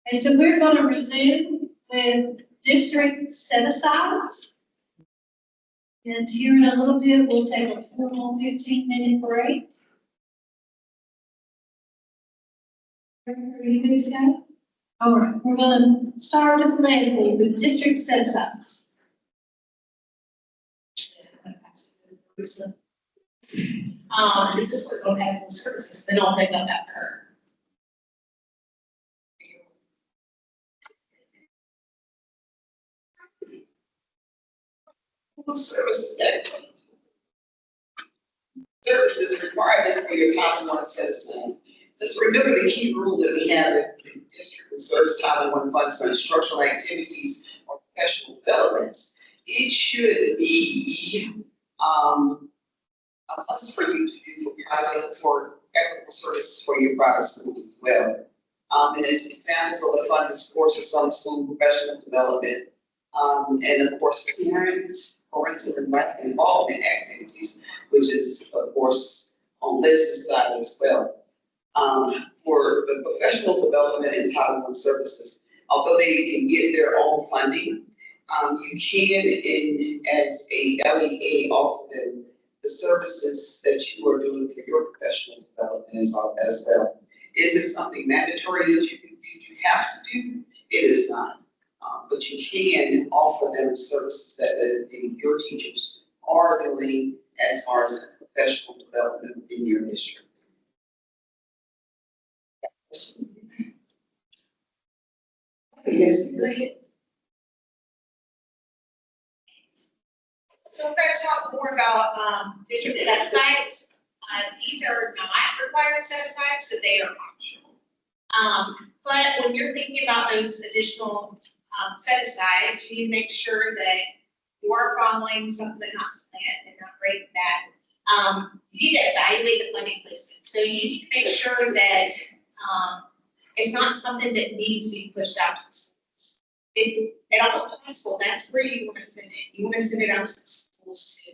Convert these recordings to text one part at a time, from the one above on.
And so we're going to resume with district set-asides. And here in a little bit, we'll take a formal 15-minute break. Are you good to go? All right, we're going to start with Leslie with district set-asides. This is for local services, then I'll pick up after her. Services requirements for your Title I citizen. Let's remember the key rule that we have in district and service Title I funds for instructional activities or professional developments. It should be a must for you to do for equitable services for your private school as well. And examples of the funds is course of some school professional development, and of course parental involvement activities, which is of course on this side as well. For the professional development and Title I services, although they can get their own funding, you can, as a LEA, offer them the services that you are doing for your professional development as well. Is it something mandatory that you have to do? It is not. But you can offer them services that your teachers are doing as far as professional development in your district. Yes, go ahead. So we're going to talk more about district set-asides. These are not required set-asides, so they are optional. But when you're thinking about those additional set-asides, you need to make sure that you are following something that not planned and not breaking that. You need to evaluate the funding placement. So you need to make sure that it's not something that needs to be pushed out to the schools. At all possible, that's where you want to send it. You want to send it out to the schools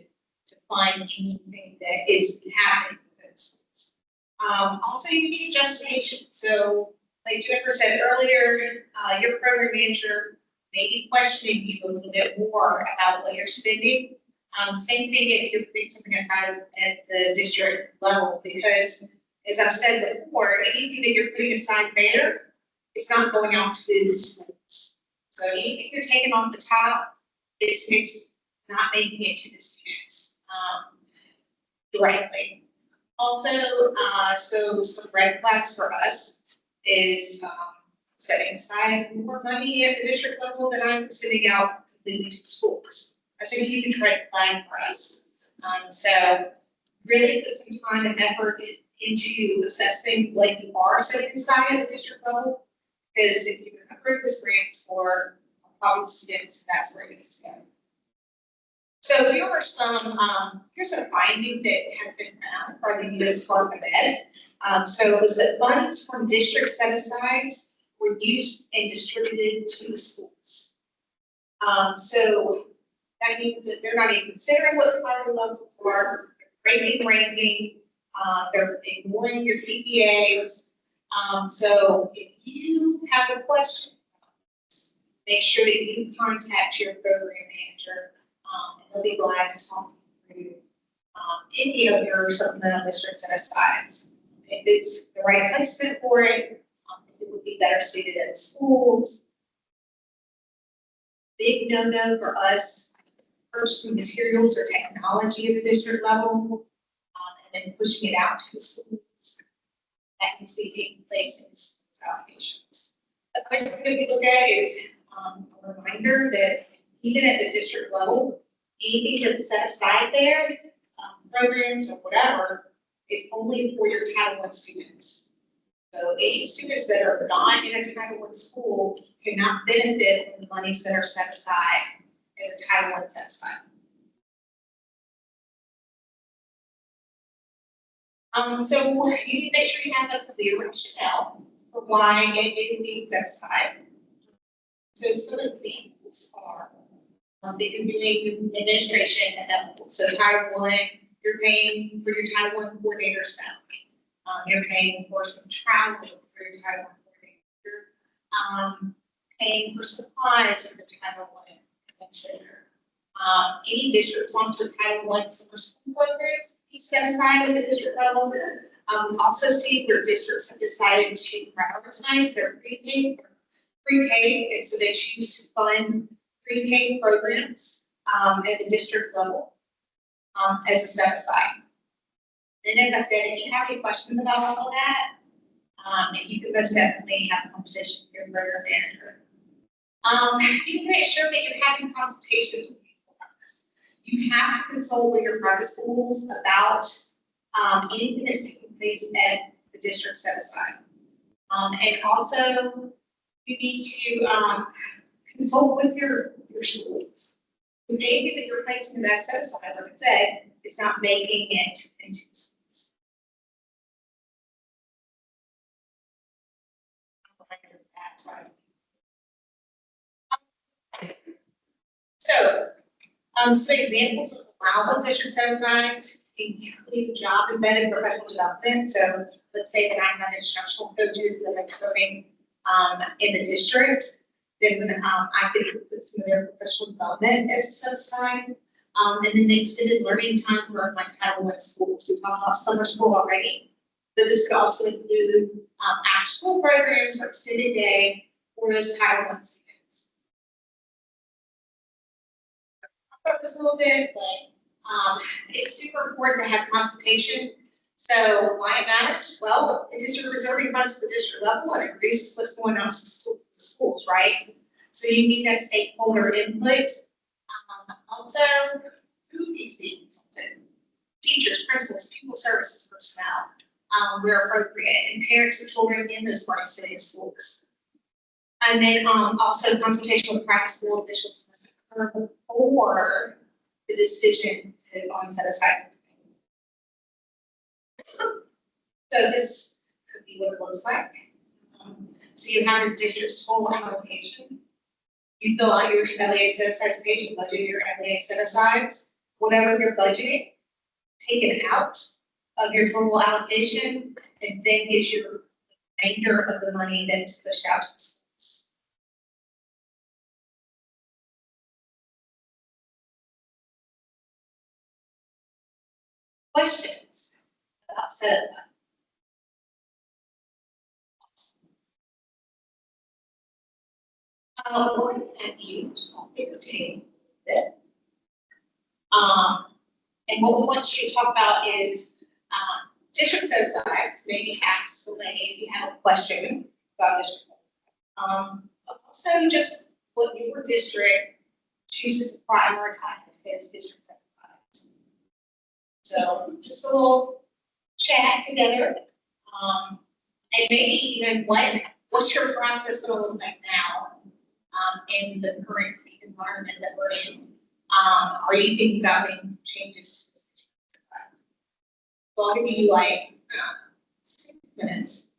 to find anything that is happening within schools. Also, you need justification. So, like Jennifer said earlier, your program manager may be questioning you a little bit more about what you're spending. Same thing if you're putting something aside at the district level, because as I've said before, anything that you're putting aside there, it's not going out to the schools. So anything you're taking off the top, it's not making it to the students directly. Also, so some red flags for us is setting aside more money at the district level than I'm sending out completely to the schools. That's a huge red flag for us. So really put some time and effort into assessing what you are setting aside at the district level, because if you approve this grants for public students, that's where it needs to go. So here are some, here's a finding that has been found by the U.S. Department of Ed. So it was that funds from district set-asides were used and distributed to the schools. So that means that they're not even considering what the federal levels are, ranking, they're ignoring your PPAs. So if you have a question, make sure that you contact your program manager, and they'll be glad to talk you through any of your supplemental district set-asides. If it's the right placement for it, it would be better suited at the schools. Big no-no for us, purchasing materials or technology at the district level, and then pushing it out to the schools. That needs to be taking place in school allocations. The other thing that we look at is a reminder that even at the district level, anything that's set aside there, programs or whatever, it's only for your Title I students. So any students that are not in a Title I school cannot benefit from the monies that are set aside as a Title I set aside. So you need to make sure you have a clear rationale for why it is being set aside. So some examples are that you're doing administration at that level. So Title I, you're paying for your Title I coordinator salary. You're paying for some travel for your Title I coordinator. paying for supplies for the Title I administrator. Any district sponsored Title I summer school programs be set aside at the district level. Also see where districts have decided to prioritize their prepaid, and so they choose to fund prepaid programs, at the district level, as a set aside. And as I said, if you have any questions about all that, if you could most definitely have a conversation with your program manager. You can make sure that you're having consultations with people about this. You have to consult with your private schools about, anything that's taking place at the district set aside. And also, you need to, consult with your schools. Because anything that you're placing in that set aside, like I said, is not making it into the schools. That's right. So, some examples of allowable district set asides include job embedded professional development. So let's say that I have instructional coaches that are coding in the district, then I could put some of their professional development as a set aside. And then the extended learning time for my Title I schools. We talked about summer school already, but this could also include after school programs or extended day for those Title I students. About this a little bit, but it's super important to have consultation. So why it matters? Well, it is reserving funds at the district level and it reduces what's going on to schools, right? So you need that stakeholder input. Also, who needs to be consulted? Teachers, principals, pupil services personnel, where appropriate, and parents of children in those participating schools. And then also consultation with private school officials must occur before the decision to set aside. So this could be what it looks like. So you have your district's total allocation. You fill out your LEA set asides page, you budget your LEA set asides, whatever you're budgeting, take it out of your total allocation, and then get your remainder of the money that's pushed out to the schools. Questions about set aside? Looking at you, take it. And what we want you to talk about is district set asides, maybe ask Elaine if you have a question about district set aside. Also, just what your district chooses to prioritize as district set asides. So just a little chat together. And maybe even what's your process going to look like now in the current environment that we're in? Are you thinking about making changes to the district set asides? So I'll give you like 6 minutes.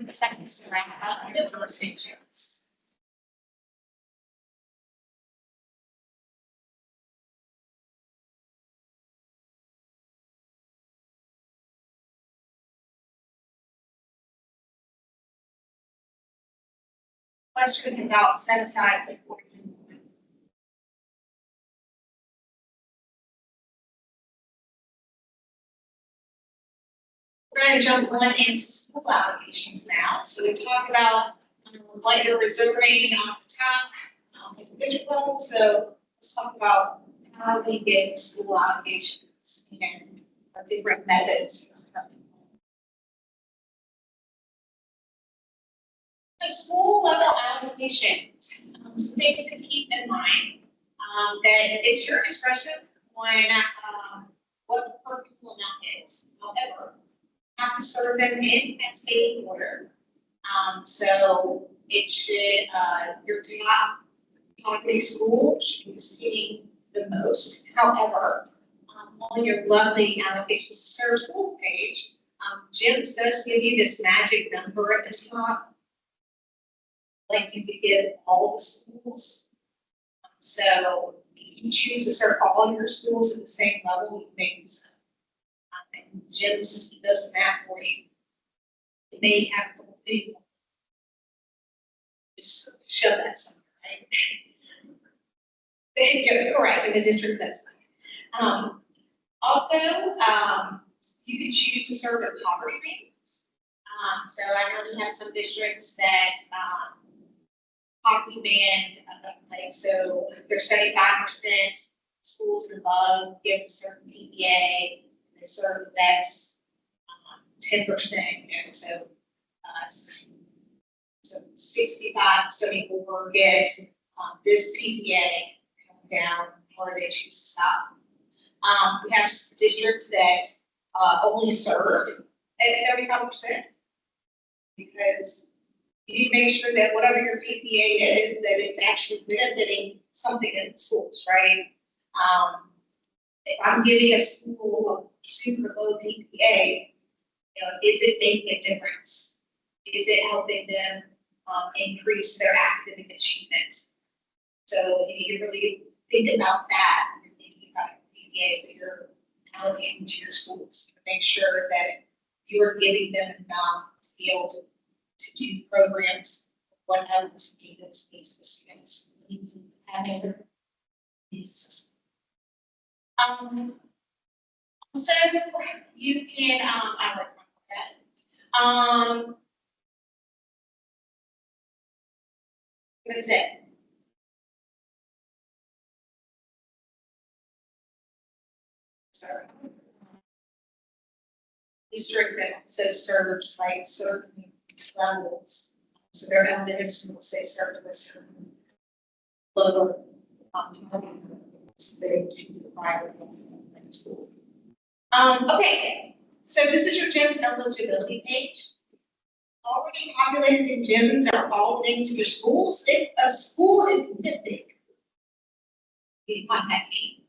Seconds around the conversations. Questions about set aside before you move. We're going to jump on into school allocations now. So we talked about what you're reserving off the top at the district level. So let's talk about how we get school allocations and our different methods. So school level allocations, some things to keep in mind, that it's your discretion on what the per pupil amount is. However, you have to serve them in that state order. So it should, your top poverty school should be receiving the most. However, on your lovely allocations to serve schools page, Jim's does give you this magic number at the top. Like you could give all the schools. So if you choose to serve all your schools at the same level, you may do so. And Jim's does that for you. It may have a couple things. Just show that somewhere, right? You're correct, in the district that's also, you can choose to serve at poverty rates. So I know we have some districts that poverty band, like, so if they're 75% schools and above, give a certain PPA, they serve the best 10%, you know, so 65, 74 get this PPA down, or they choose to stop. We have districts that only serve at 75%, because you need to make sure that whatever your PPA is, that it's actually benefiting something in the schools, right? If I'm giving a school a super low PPA, you know, is it making a difference? Is it helping them increase their academic achievement? So you need to really think about that when you're thinking about PPAs that you're allocating to your schools. Make sure that you are giving them enough to be able to do programs, whatever to meet those needs of students, needs of having these. So you can, I work on that. What is it? Sorry. District that also serves like certain levels. So their elementary school say serve with certain lower they choose the private school. Okay, so this is your GEMS eligibility page. Already populated in GEMS are all the names of your schools. If a school is missing, you can contact me.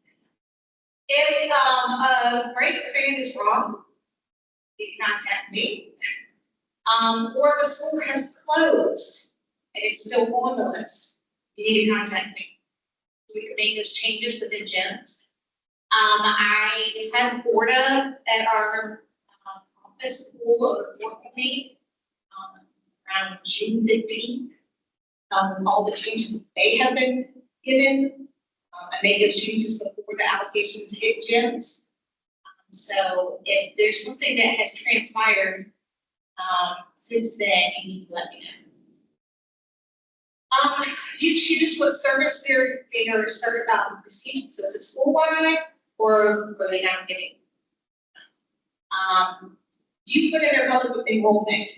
If a grade experience is wrong, you can contact me. Or if a school has closed and it's still on the list, you need to contact me. So we can make those changes within GEMS. I had Borda at our office will report with me around June 15th. All the changes they have been given. I made those changes before the allocations hit GEMS. So if there's something that has transpired since then, you need to let me know. You choose what service they're receiving. So is it school-wide, or were they not getting? You put in their public enrollment.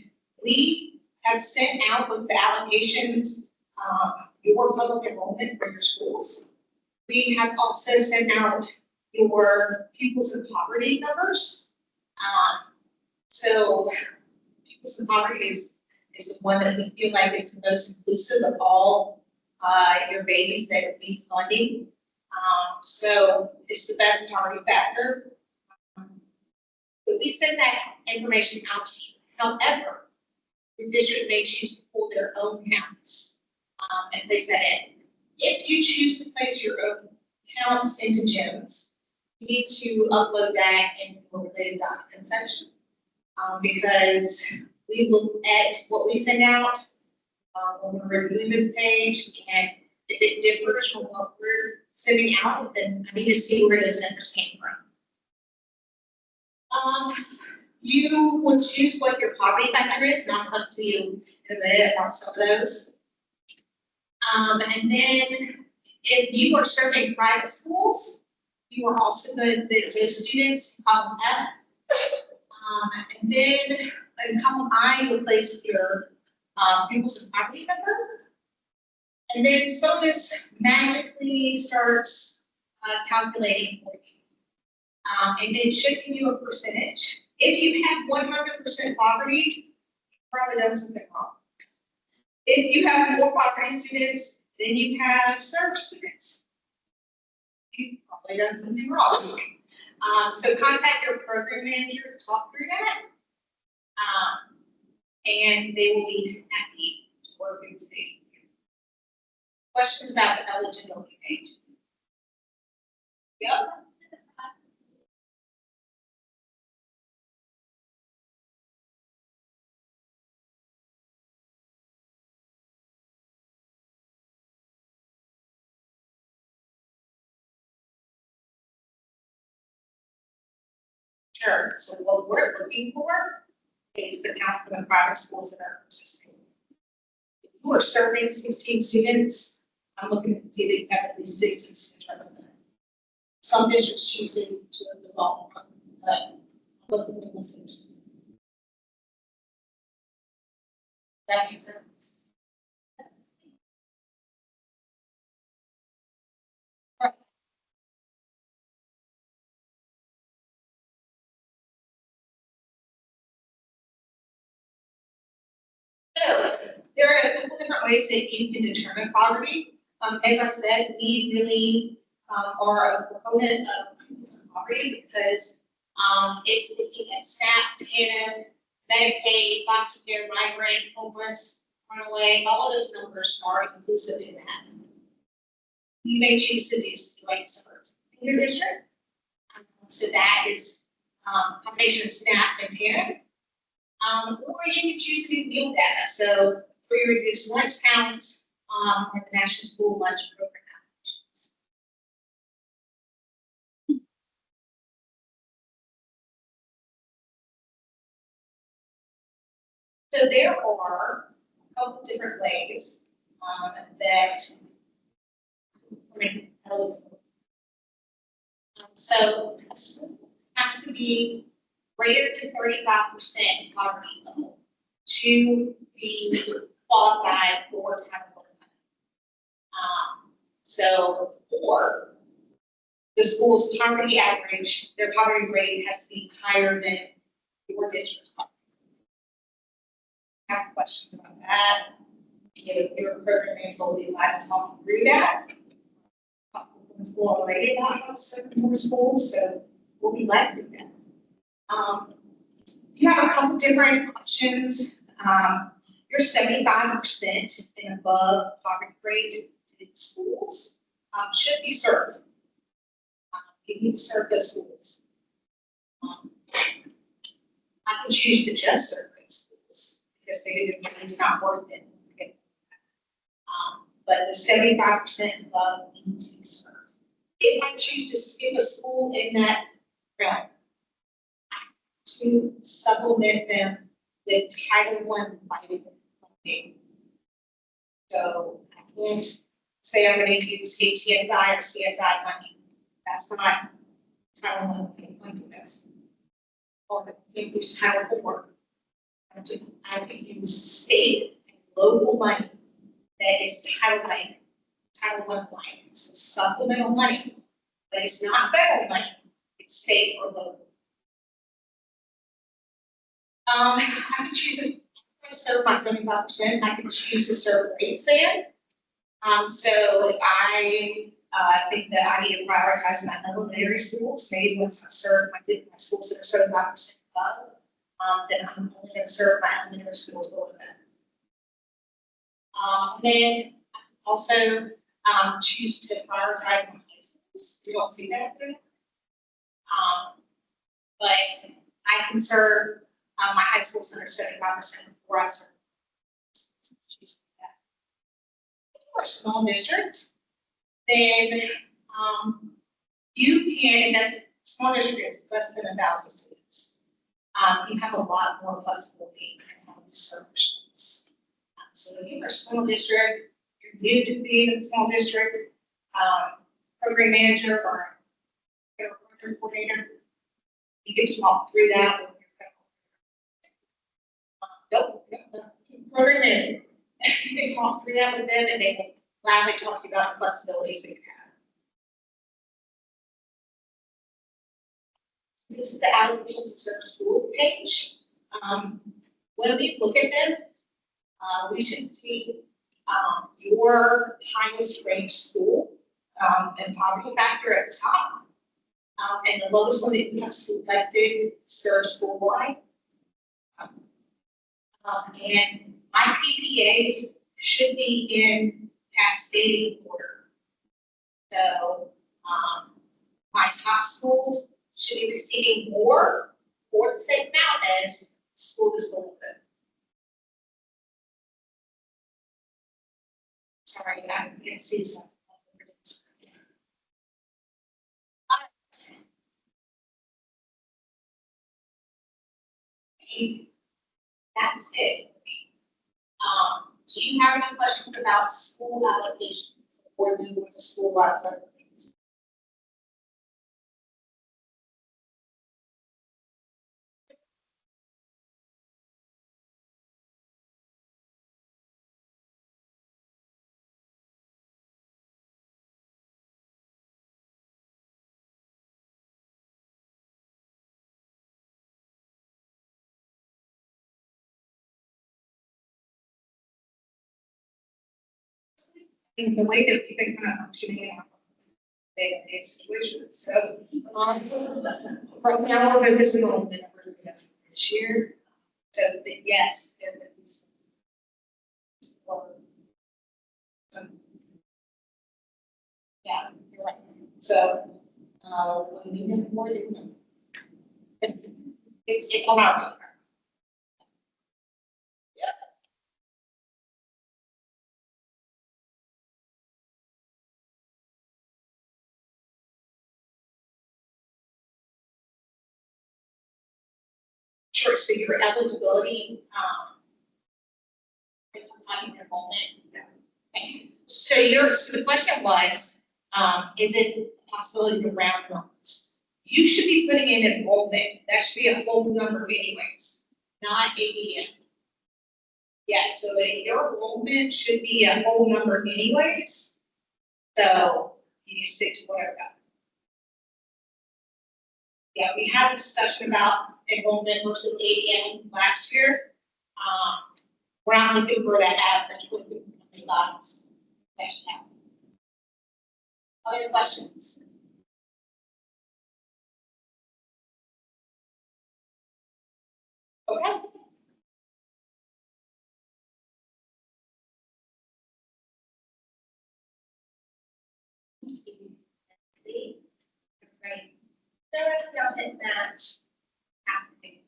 We have sent out with the allocations, your public enrollment for your schools. We have also sent out your pupils in poverty numbers. So pupils in poverty is the one that we feel like is the most inclusive of all your babies that need funding. So it's the best poverty factor. So we send that information out to you. However, your district may choose to pull their own counts and place that in. If you choose to place your own counts into GEMS, you need to upload that in the related document section. Because we look at what we send out when we're reviewing this page, and if it differs from what we're sending out, then I need to see where those numbers came from. You would choose what your poverty factor is, and I'll talk to you in a minute about some of those. And then if you are serving private schools, you are also going to put those students in column F. And then in column I, you place your pupils in poverty number. And then some of this magically starts calculating for you. And it should give you a percentage. If you have 100% poverty, you've probably done something wrong. If you have more poverty students than you have served students, you've probably done something wrong. So contact your program manager to talk through that. And they will be happy to work with you. Questions about the eligibility page? Yep. Sure. So what we're looking for is the count for the private schools that are participating. If you are serving 16 students, I'm looking to see that you have at least 16 students represented. Some districts choosing to involve, but I'm looking at the students. That makes sense. So there are a couple different ways that you can determine poverty. As I said, we really are a proponent of poverty because it's looking at SNAP, TANF, Medicaid, foster care, migrant, homeless, runaway, all of those numbers are inclusive in that. You may choose to do like serves in your district. So that is a combination of SNAP and TANF. Or you can choose to do meal data. So for your reduced lunch counts, or the National School Lunch Program applications. So there are a couple different ways that so a school has to be greater than 35% poverty level to be qualified for Title I. So, or the school's poverty average, their poverty rate has to be higher than your district's poverty. Have questions about that? Your program manager will be glad to talk through that. The school already about certain more schools, so we'll be glad to do that. You have a couple different options. Your 75% and above poverty rate in schools should be served. You need to serve those schools. I can choose to just serve those schools because it's not worth it. But the 75% above need to be served. If I choose to skip a school in that realm, to supplement them with Title I funding. So I can't say I'm going to use HTSI or CSI money. That's not Title I, like this. Or if we Title IV. I would use state and local money that is Title I money, so it's supplemental money, but it's not federal money, it's state or local. I could choose to serve my 75%, I could choose to serve rates band. So I think that I need to prioritize my elementary schools, maybe once I've served my schools that are 75% above, then I'm only gonna serve my elementary schools below that. Then also, choose to prioritize my high schools. You don't see that there. But I can serve my high schools under 75% before I serve. Choose that. For a small district, then you can, and that's small district is less than 1,000 students. You have a lot more flexibility in how you serve schools. So if you're a small district, you're new to being a small district, program manager or program coordinator, you get to walk through that with your program manager. You can talk through that with them and they can gladly talk to you about the flexibilities that you have. This is the allocations to serve schools page. When we look at this, we should see your highest ranked school and poverty factor at the top, and the lowest one that you have selected serve school-wide. And my PPAs should be in cascading order. So my top schools should be receiving more or the same amount as the school that's below them. Sorry, I can't see something. That's it. Do you have any questions about school allocations or we go to school-wide things? In the way that we've been kind of functioning in day-to-day situations. So, right now, we're focusing on the numbers we have this year. So, but yes, there is. Yeah, you're right. So, when we need more, it's on our radar. Sure, so your eligibility, enrollment. Okay. So the question was, is it a possibility to round numbers? You should be putting in enrollment, that should be a whole number anyways, not ADM. Yeah, so your enrollment should be a whole number anyways. So you stick to whatever. Yeah, we had a discussion about enrollment versus ADM last year. We're not looking for that average, we're looking for the guidance. Other questions? Okay. Right. So let's now hit that happening.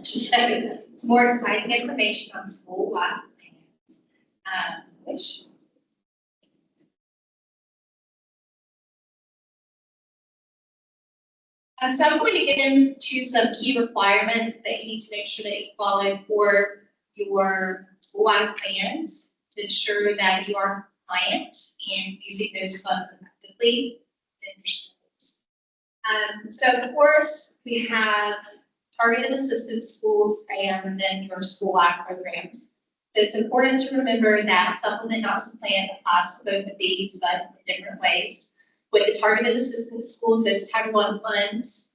Some more exciting information on school-wide plans, which so I'm going to get into some key requirements that you need to make sure that you follow for your school-wide plans to ensure that you are compliant and using those funds effectively. within your schools. So of course, we have targeted assistance schools and then your school-wide programs. So it's important to remember that supplement not supplant applies to both of these, but in different ways. With the targeted assistance schools, those Title I funds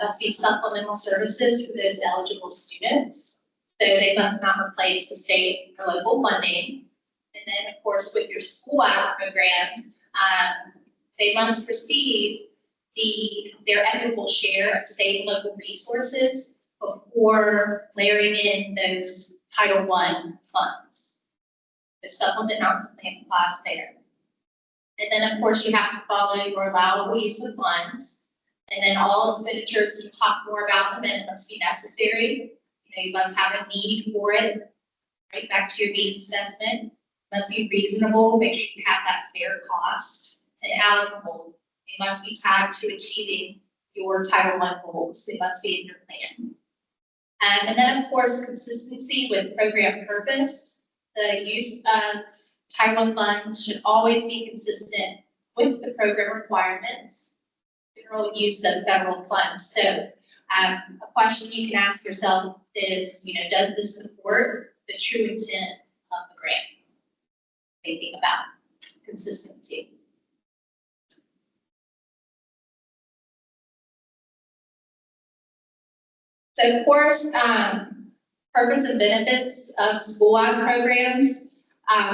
must be supplemental services for those eligible students. So they must not replace the state or local funding. And then, of course, with your school-wide programs, they must receive their equitable share of state and local resources before layering in those Title I funds. The supplement not supplant applies there. And then, of course, you have to follow your allowable use of funds. And then all expenditures, we'll talk more about them, and it must be necessary. You must have a need for it. Right back to your needs assessment. Must be reasonable, make sure you have that fair cost, and allocable. It must be tied to achieving your Title I goals. It must be in your plan. And then, of course, consistency with program purpose. The use of Title I funds should always be consistent with the program requirements. General use of federal funds. So a question you can ask yourself is, does this support the true intent of the grant? Thinking about consistency. So of course, purpose and benefits of school-wide programs,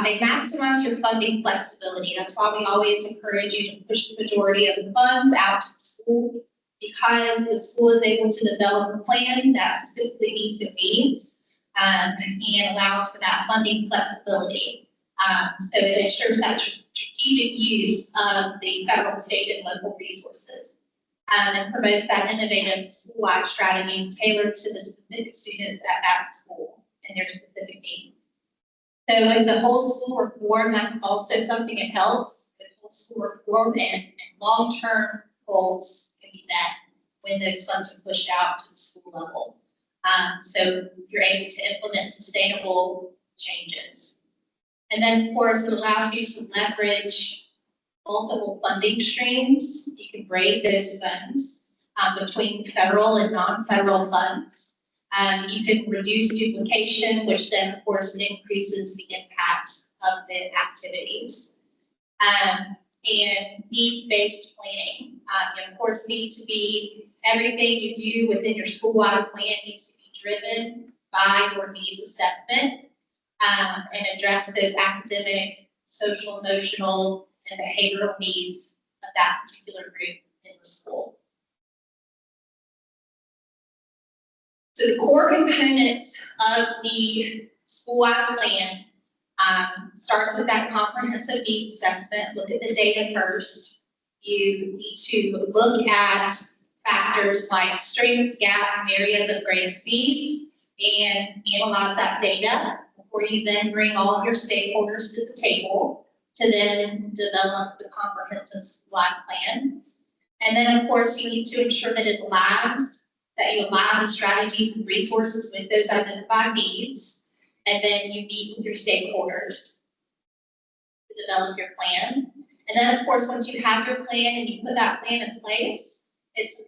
they maximize your funding flexibility. That's why we always encourage you to push the majority of the funds out to the school, because the school is able to develop a plan that specifically meets their needs and allows for that funding flexibility. So it ensures that strategic use of the federal, state, and local resources, and promotes that innovative school-wide strategies tailored to the specific students at that school and their specific needs. So with the whole school reform, that's also something that helps with whole school reform, and long-term goals can be met when those funds are pushed out to the school level. So you're able to implement sustainable changes. And then, of course, it allows you to leverage multiple funding streams. You can break those funds between federal and non-federal funds. You can reduce duplication, which then, of course, increases the impact of the activities. And needs-based planning. You, of course, need to be, everything you do within your school-wide plan needs to be driven by your needs assessment. And address those academic, social, emotional, and behavioral needs of that particular group in the school. So the core components of the school-wide plan starts with that comprehensive needs assessment. Look at the data first. You need to look at factors like strengths, gaps, and areas of greatest needs, and analyze that data before you then bring all of your stakeholders to the table to then develop the comprehensive school-wide plan. And then, of course, you need to ensure that it aligns, that you align the strategies and resources with those identified needs. And then you meet with your stakeholders to develop your plan. And then, of course, once you have your plan and you put that plan in place, it's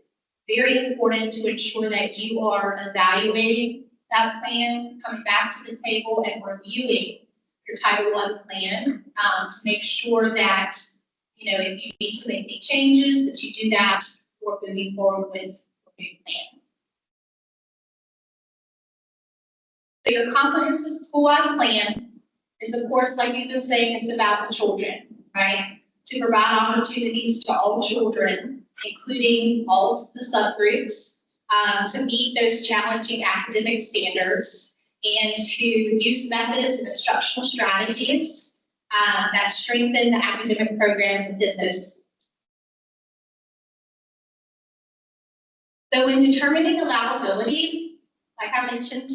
very important to ensure that you are evaluating that plan, coming back to the table and reviewing your Title I plan to make sure that, if you need to make any changes, that you do that before moving forward with a new plan. So your comprehensive school-wide plan is, of course, like you've been saying, it's about the children, right? To provide opportunities to all children, including all of the subgroups, to meet those challenging academic standards, and to use methods and instructional strategies that strengthen the academic programs within those schools. So in determining allowability, like I mentioned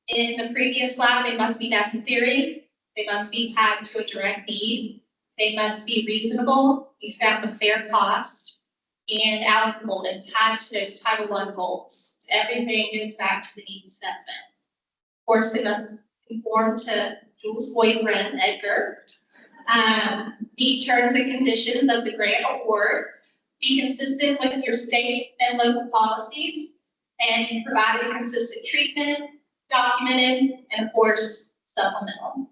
in the previous slide, they must be necessary, they must be tied to a direct need, they must be reasonable, you found the fair cost, and allocable and tied to those Title I goals. Everything gets back to the needs assessment. Of course, they must conform to Jules' boyfriend, Edgar. meet terms and conditions of the grant award, be consistent with your state and local policies, and provide a consistent treatment, documented, and of course, supplemental.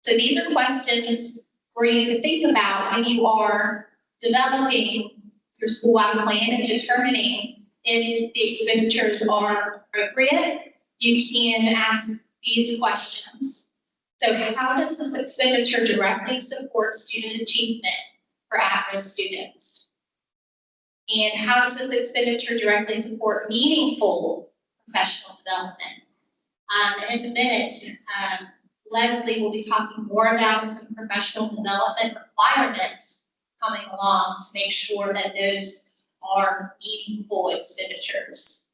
So these are questions for you to think about when you are developing your school-wide plan and determining if the expenditures are appropriate. You can ask these questions. So how does this expenditure directly support student achievement for at-risk students? And how does this expenditure directly support meaningful professional development? In a minute, Leslie will be talking more about some professional development requirements coming along to make sure that those are meaningful expenditures.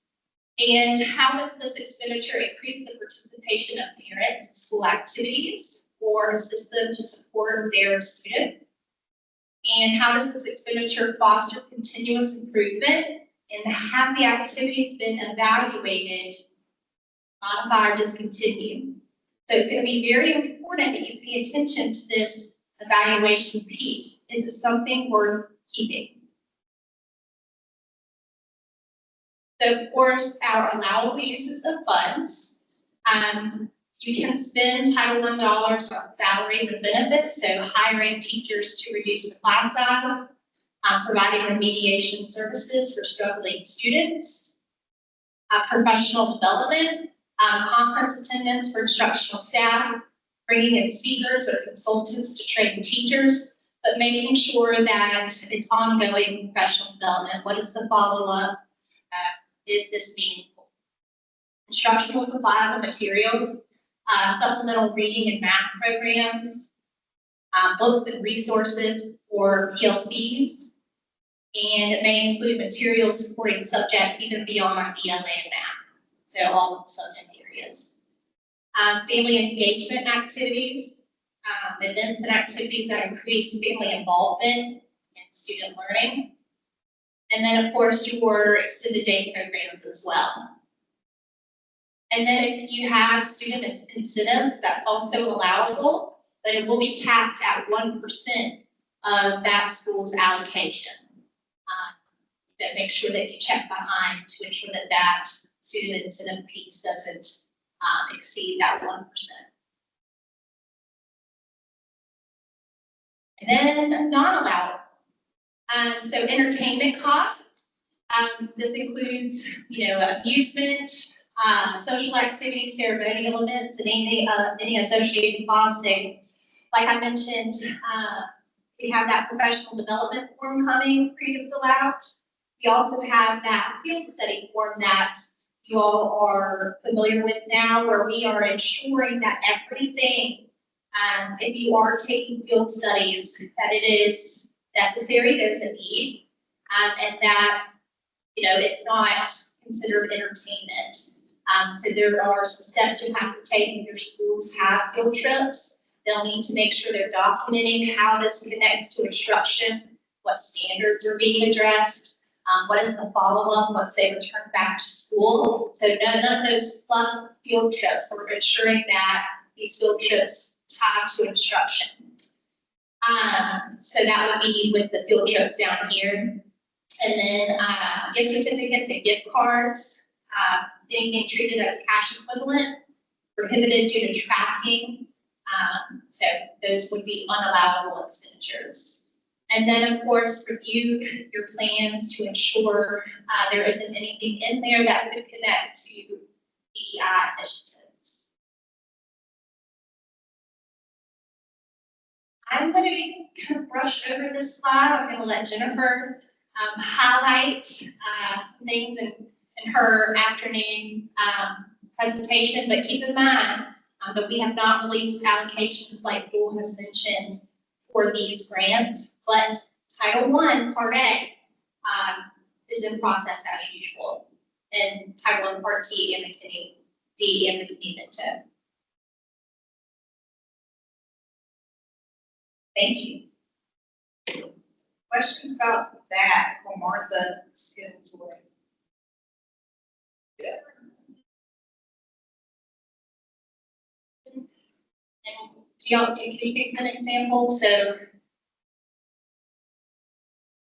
And how does this expenditure increase the participation of parents in school activities or assist them to support their student? And how does this expenditure foster continuous improvement? And have the activities been evaluated, modified, or discontinued? So it's going to be very important that you pay attention to this evaluation piece. Is it something worth keeping? So of course, our allowable uses of funds. You can spend Title I dollars on salaries and benefits, so hiring teachers to reduce the class size, providing remediation services for struggling students, professional development, conference attendance for instructional staff, bringing in speakers or consultants to train teachers, but making sure that it's ongoing professional development. What is the follow-up? Is this meaningful? Instructional supplies and materials, supplemental reading and math programs, books and resources for PLCs, and it may include materials supporting subjects even beyond ELA and math, so all of the subject areas. Family engagement activities, events and activities that increase family involvement in student learning. And then, of course, your extended day programs as well. And then if you have student incentives, that's also allowable, but it will be capped at 1% of that school's allocation. So make sure that you check behind to ensure that that student incentive piece doesn't exceed that 1%. And then non-allowable. So entertainment costs. This includes, amusement, social activities, ceremonial events, and any associated costs. So, like I mentioned, we have that professional development form coming for you to fill out. We also have that field study form that you all are familiar with now, where we are ensuring that everything, if you are taking field studies, that it is necessary, there's a need, and that, it's not considered entertainment. So there are some steps you have to take if your schools have field trips. They'll need to make sure they're documenting how this connects to instruction, what standards are being addressed, what is the follow-up once they return back to school. So none of those fluff field trips, so we're ensuring that these field trips tie to instruction. So that would be with the field trips down here. And then gift certificates and gift cards, anything treated as cash equivalent, prohibited due to tracking. So those would be unallowable expenditures. And then, of course, review your plans to ensure there isn't anything in there that could connect to DEI initiatives. I'm going to kind of brush over this slide. I'm going to let Jennifer highlight some things in her afternoon presentation, but keep in mind that we have not released allocations like Bull has mentioned for these grants, but Title I, Part A is in process as usual, and Title I, Part D and the Kidney Minto. Thank you. Questions about that for Martha Skillsworth? And can you think of an example? So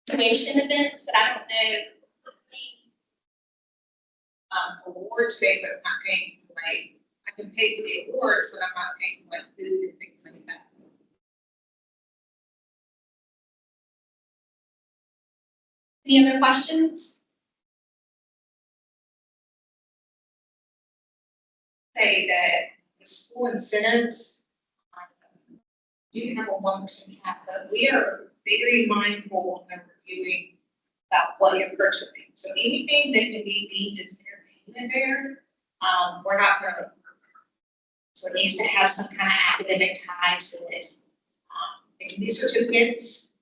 graduation events, but I don't know. Awards pay, but I'm not paying for like, I can pay for the awards, but I'm not paying for like food and things like that. Any other questions? Say that the school incentives do have a 1% cap, but we are very mindful when reviewing about what you're purchasing. So anything that can be deemed as entertainment there, we're not gonna. So it needs to have some kind of academic tie to it. It can be certificates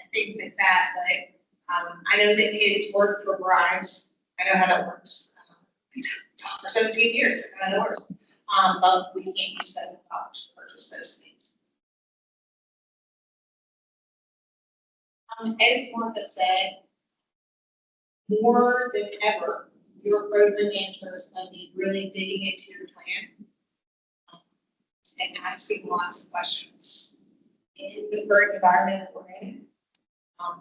and things like that, but I know that kids work for bribes. I know how that works. Taught for 17 years, I know how that works. But we can't use federal dollars to purchase those things. As Martha said, more than ever, your program manager is going to be really digging into your plan and asking lots of questions. In the current environment that we're in,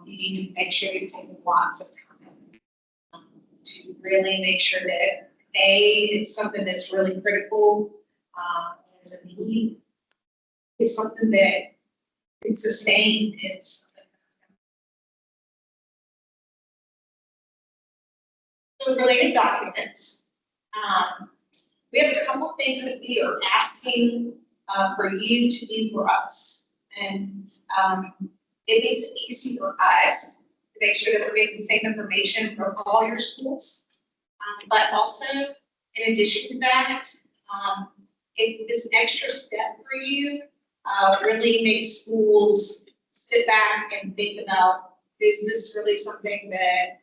you need to make sure you're taking lots of time to really make sure that it's something that's really critical, is a need. It's something that is sustained. So related documents. We have a couple things that we are asking for you to do for us. And it makes it easy for us to make sure that we're getting the same information from all your schools. But also, in addition to that, this extra step for you really makes schools sit back and think about, is this really something that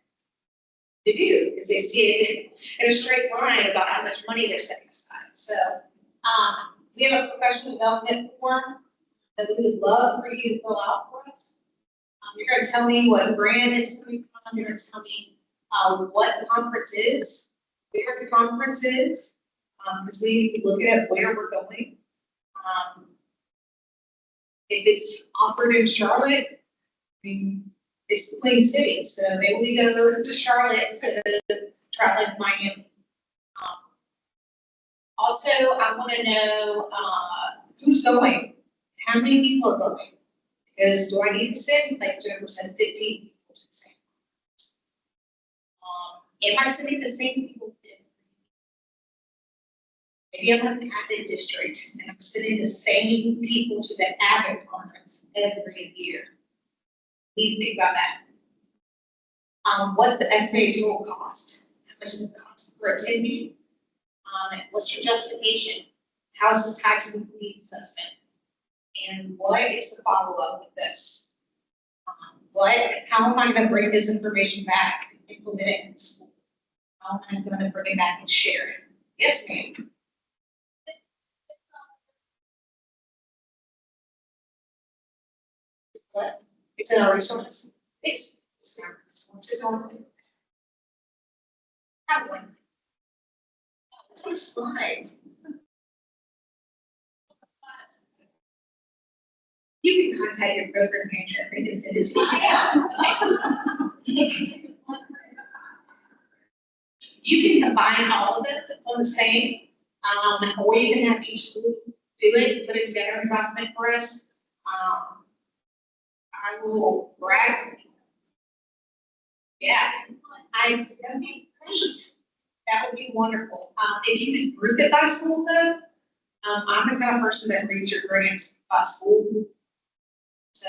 to do, because they see it in a straight line about how much money they're setting aside. So we have a professional development form that we would love for you to fill out for us. You're going to tell me what brand it's coming from. You're going to tell me what the conference is, where the conference is, because we need to be looking at where we're going. If it's offered in Charlotte, it's the Queen City, so maybe we go to Charlotte instead of traveling to Miami. Also, I want to know who's going, how many people are going, because do I need to send, like Jennifer said, 15 people to the same conference? Am I sending the same people? Maybe I'm an Avid district and I'm sending the same people to the Avid conference every year. Need to think about that. What's the estimated total cost? How much does it cost for attending? What's your justification? How is this tied to the police assessment? And what is the follow-up with this? How am I going to bring this information back and implement it in school? How am I going to bring it back and share it? Yes, ma'am. What? It's in our resources. It's in our resources only. Have one. It's on a slide. You can contact your program manager and send it to you. You can combine all of them on the same, or you can have each school do it, put it together in a document for us. I will brag. Yeah, that'd be great. That would be wonderful. If you could group it by school though, I'm the kind of person that reads your grants by school. So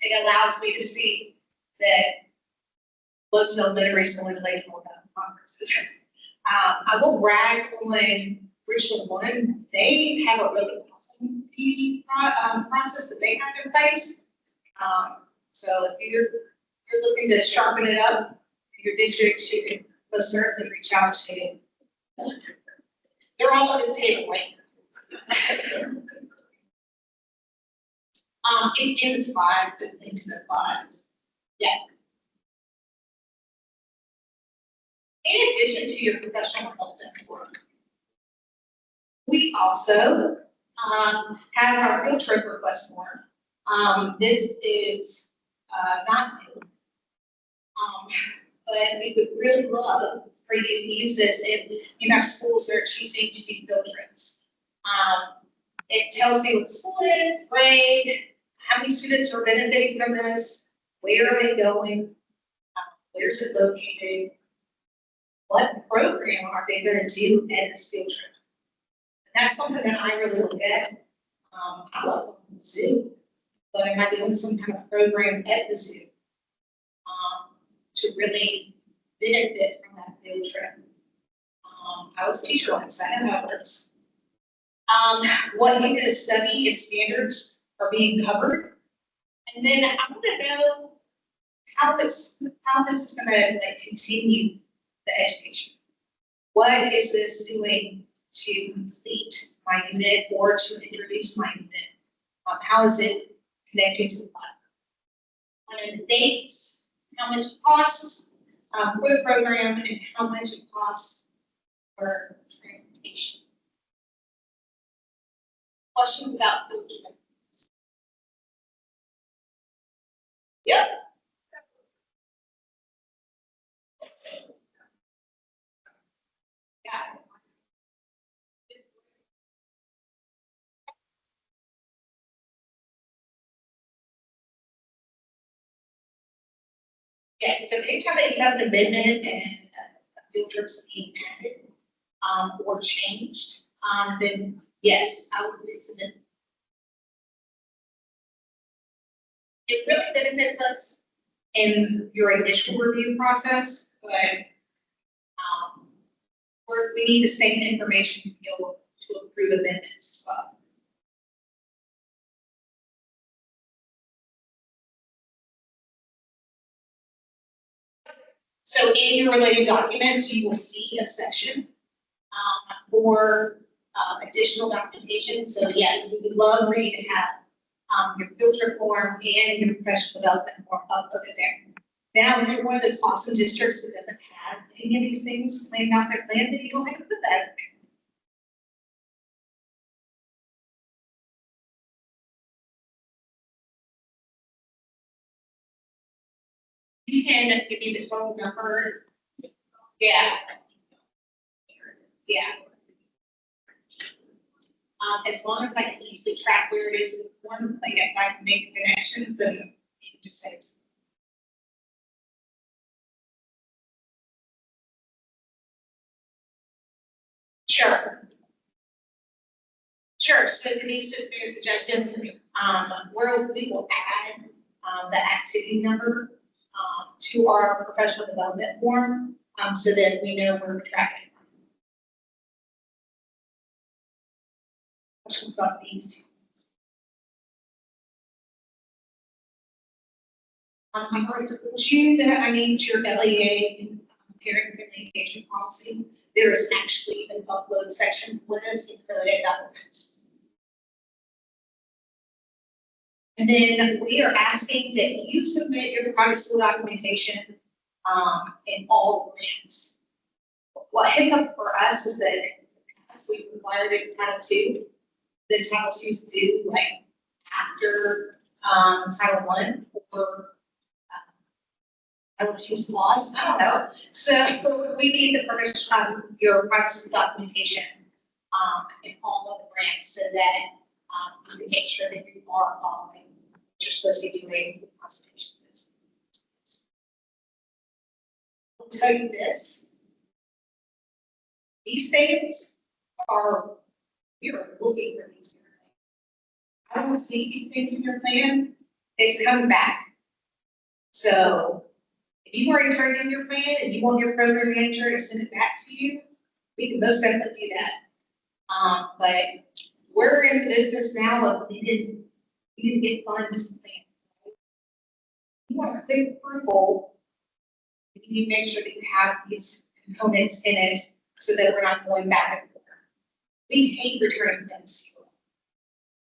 it allows me to see that Los Elementary School and Lakeville have conferences. I will brag on Richland One. They have a really awesome PD process that they have in place. So if you're looking to sharpen it up in your districts, you can most certainly reach out to. They're all at this table, right? In the slides, into the slides. Yeah. In addition to your professional development work, we also have our field trip request form. This is, not new. But we would really love for you to use this if you have schools that are choosing to do field trips. It tells me what the school is, grade, how many students are benefiting from this, where are they going, where's it located, what program are they gonna do at this field trip? And that's something that I really look at. I love the zoo, but am I doing some kind of program at the zoo? To really benefit from that field trip. I was a teacher once, I know others. What you're gonna study and standards are being covered. And then I wanna know how this is gonna like continue the education. What is this doing to complete my unit or to introduce my unit? How is it connecting to the platform? What are the dates? How much it costs for the program and how much it costs for transportation. Questions about field trips? Yep. Got it. Yes, so anytime that you have an amendment and a field trip's being added, or changed, then yes, I would resubmit. It really benefits us in your initial review process, but, we need the same information to be able to approve amendments as well. So in your related documents, you will see a section for additional documentation. So yes, we would love for you to have your field trip form and your professional development form uploaded there. Now, if you're one of those awesome districts that doesn't have any of these things laying out their plan, then you don't have to put that in there. You can give me the total number. Yeah. Yeah. As long as I can easily track where it is in the form, like if I can make connections, then you can just say it's. Sure. Sure, so Denise just made a suggestion, we will add, the activity number, to our professional development form, so that we know where we're tracking. Questions about these two? I'm going to put you that I need your LEA, parent communication policy. There is actually an upload section for this in related documents. And then we are asking that you submit your private school documentation in all grants. What hiccup for us is that as we required it in Title II, the Title II's due like after Title I or Title II's laws, I don't know. So we need the permission, your private school documentation in all of the grants so that you can make sure that you are following what you're supposed to be doing with the Constitution. I'll tell you this. These things are, we are looking for these. I don't see these things in your plan, it's coming back. So if you already turned in your plan and you want your program manager to send it back to you, we can most definitely do that. But we're in the business now of needing to get funds and plans. You want a quick approval, you need to make sure that you have these components in it so that we're not going back and forth. We hate returning funds to you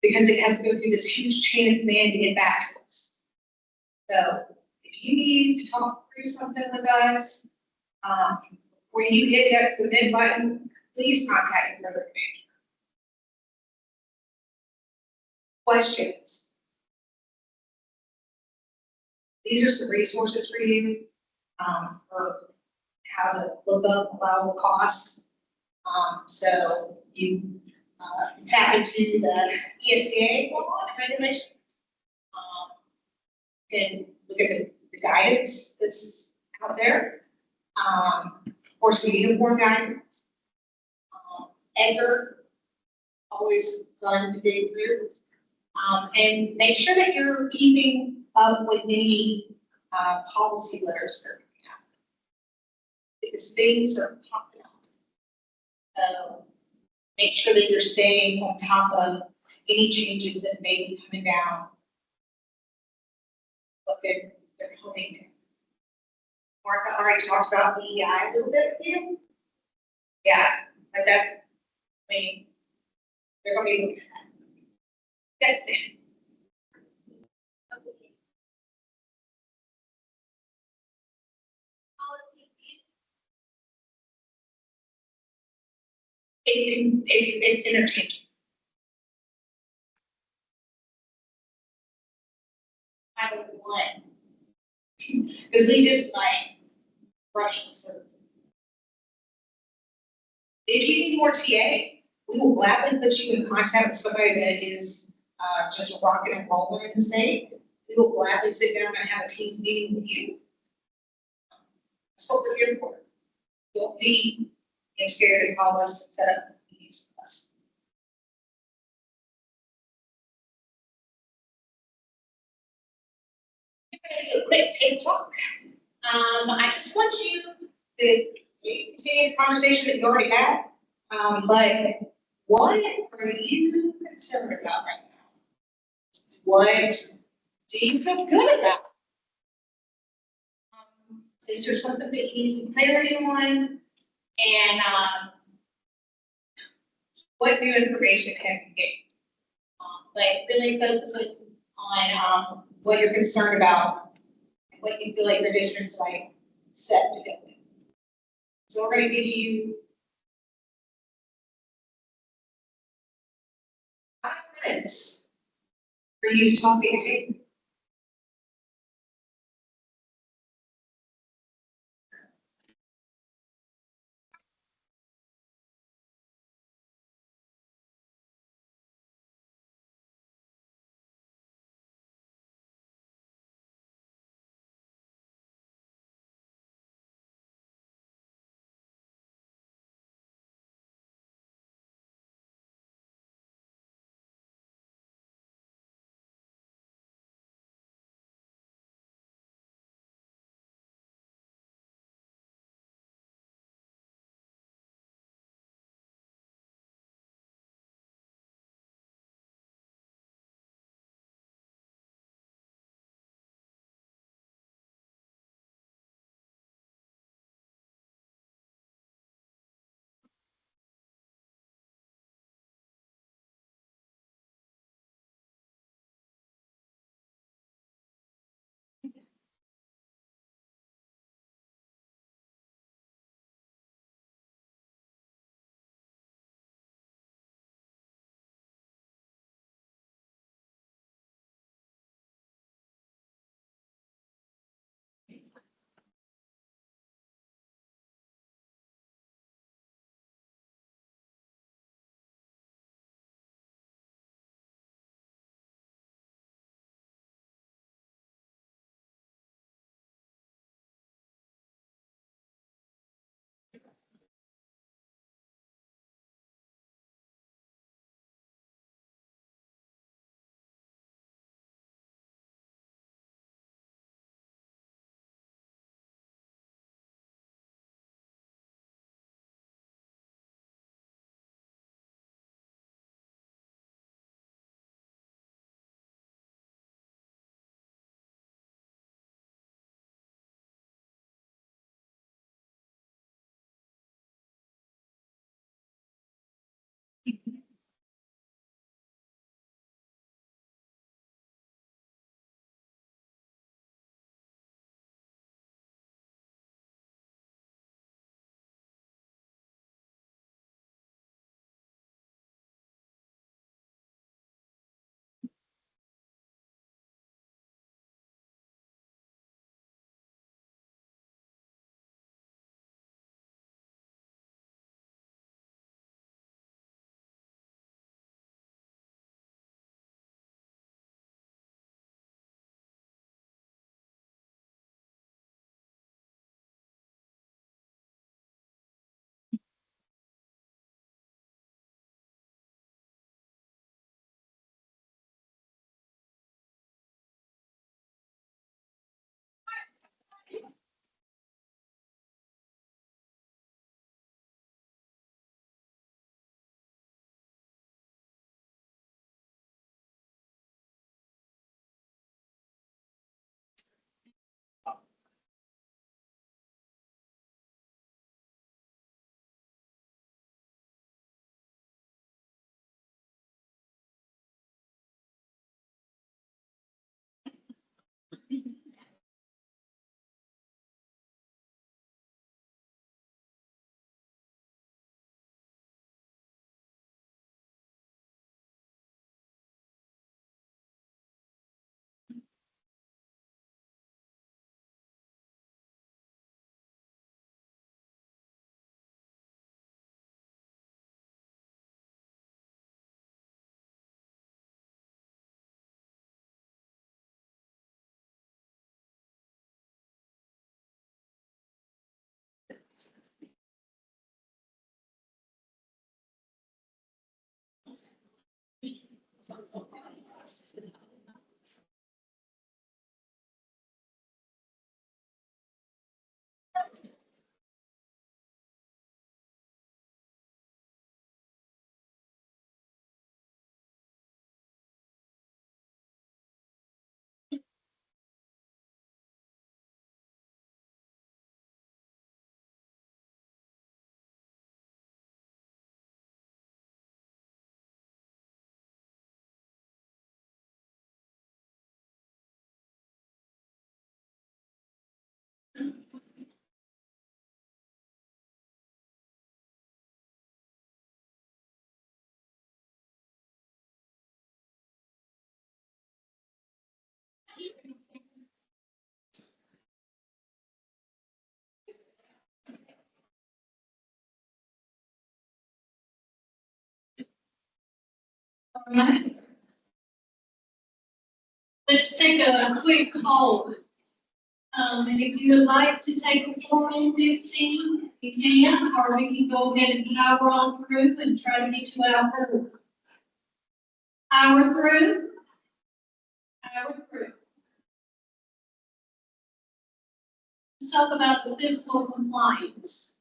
because it has to go through this huge chain of command to get back to us. So if you need to talk through something with us, before you hit that submit button, please contact your program manager. questions, these are some resources for you, for how to look up allowable costs. So you, tap into the ESCA law and regulations. And look at the guidance that's out there. Or some uniform guidance. Edgar, always fun to dig through. And make sure that you're keeping up with any, policy letters that are coming out. Because things are popping up. So make sure that you're staying on top of any changes that may be coming down. What they're hoping. Martha already talked about DEI a little bit with you. Yeah, but that's, I mean, they're gonna be looking at that. Yes, ma'am. It's interchangeable. I would want, because we just like brush the surface. If you need more TA, we will gladly put you in contact with somebody that is, just rocking and rolling in the state. We will gladly sit down and have a team meeting with you. That's what we're here for. Don't be scared to call us and set up meetings with us. I'm gonna do a quick table talk. I just want you to continue the conversation that you already had. But what are you concerned about right now? What do you feel good about? Is there something that you need some clarity on? And, what new information have you gained? But really focusing on, what you're concerned about and what you feel like your district's like set to go with. So we're gonna give you 5 minutes for you to talk at your table. All right. Let's take a quick hold. And if you would like to take a 4:15, you can, or we can go ahead and power on through and try to get you out early. Power through. Power through. Let's talk about the fiscal compliance.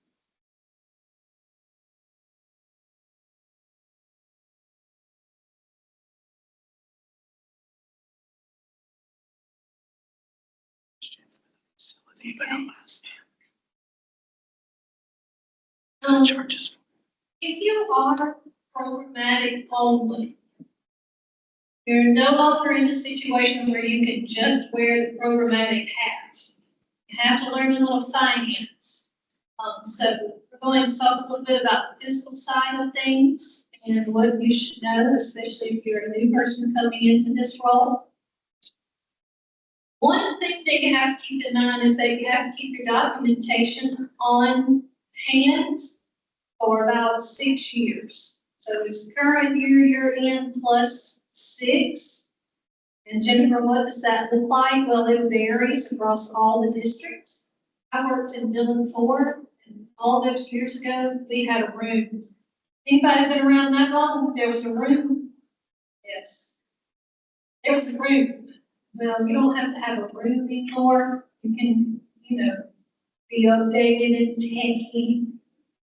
Charges. If you are programmatic only, you're no longer in a situation where you can just wear the programmatic hat. You have to learn a little finance. So we're going to talk a little bit about the fiscal side of things and what you should know, especially if you're a new person coming into this role. One thing that you have to keep in mind is that you have to keep your documentation on hand for about 6 years. So it's current year you're in plus 6. And Jennifer, what does that look like? Well, it varies across all the districts. I worked in Dillon Ford, and all those years ago, we had a room. Anybody been around that long? There was a room? Yes. There was a room. Well, you don't have to have a room anymore. You can, be updated and techy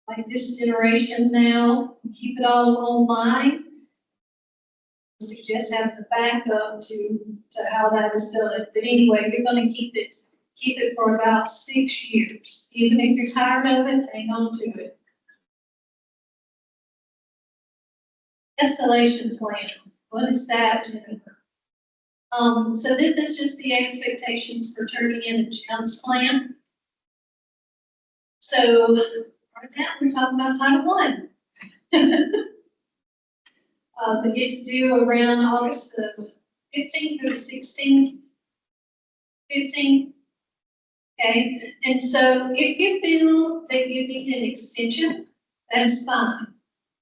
like this generation now. Keep it all online. I suggest having a backup to how that is done. But anyway, you're going to keep it for about 6 years. Even if you're tired of it, hang on to it. Escalation plan. What is that, Jennifer? So this is just the expectations for turning in a GEMS plan. So right now we're talking about Title I. It's due around August the 15th or the 16th. 15th. Okay, and so if you feel that you need an extension, that is fine.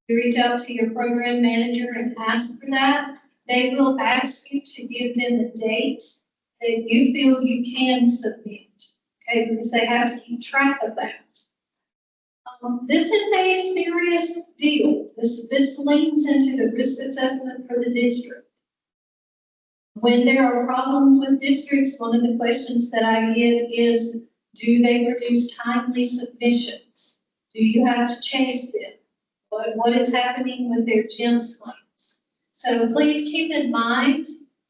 You reach out to your program manager and ask for that. They will ask you to give them a date that you feel you can submit, okay, because they have to keep track of that. This is a serious deal. This leans into the risk assessment for the district. When there are problems with districts, one of the questions that I get is, do they produce timely submissions? Do you have to chase them? What is happening with their GEMS claims? So please keep in mind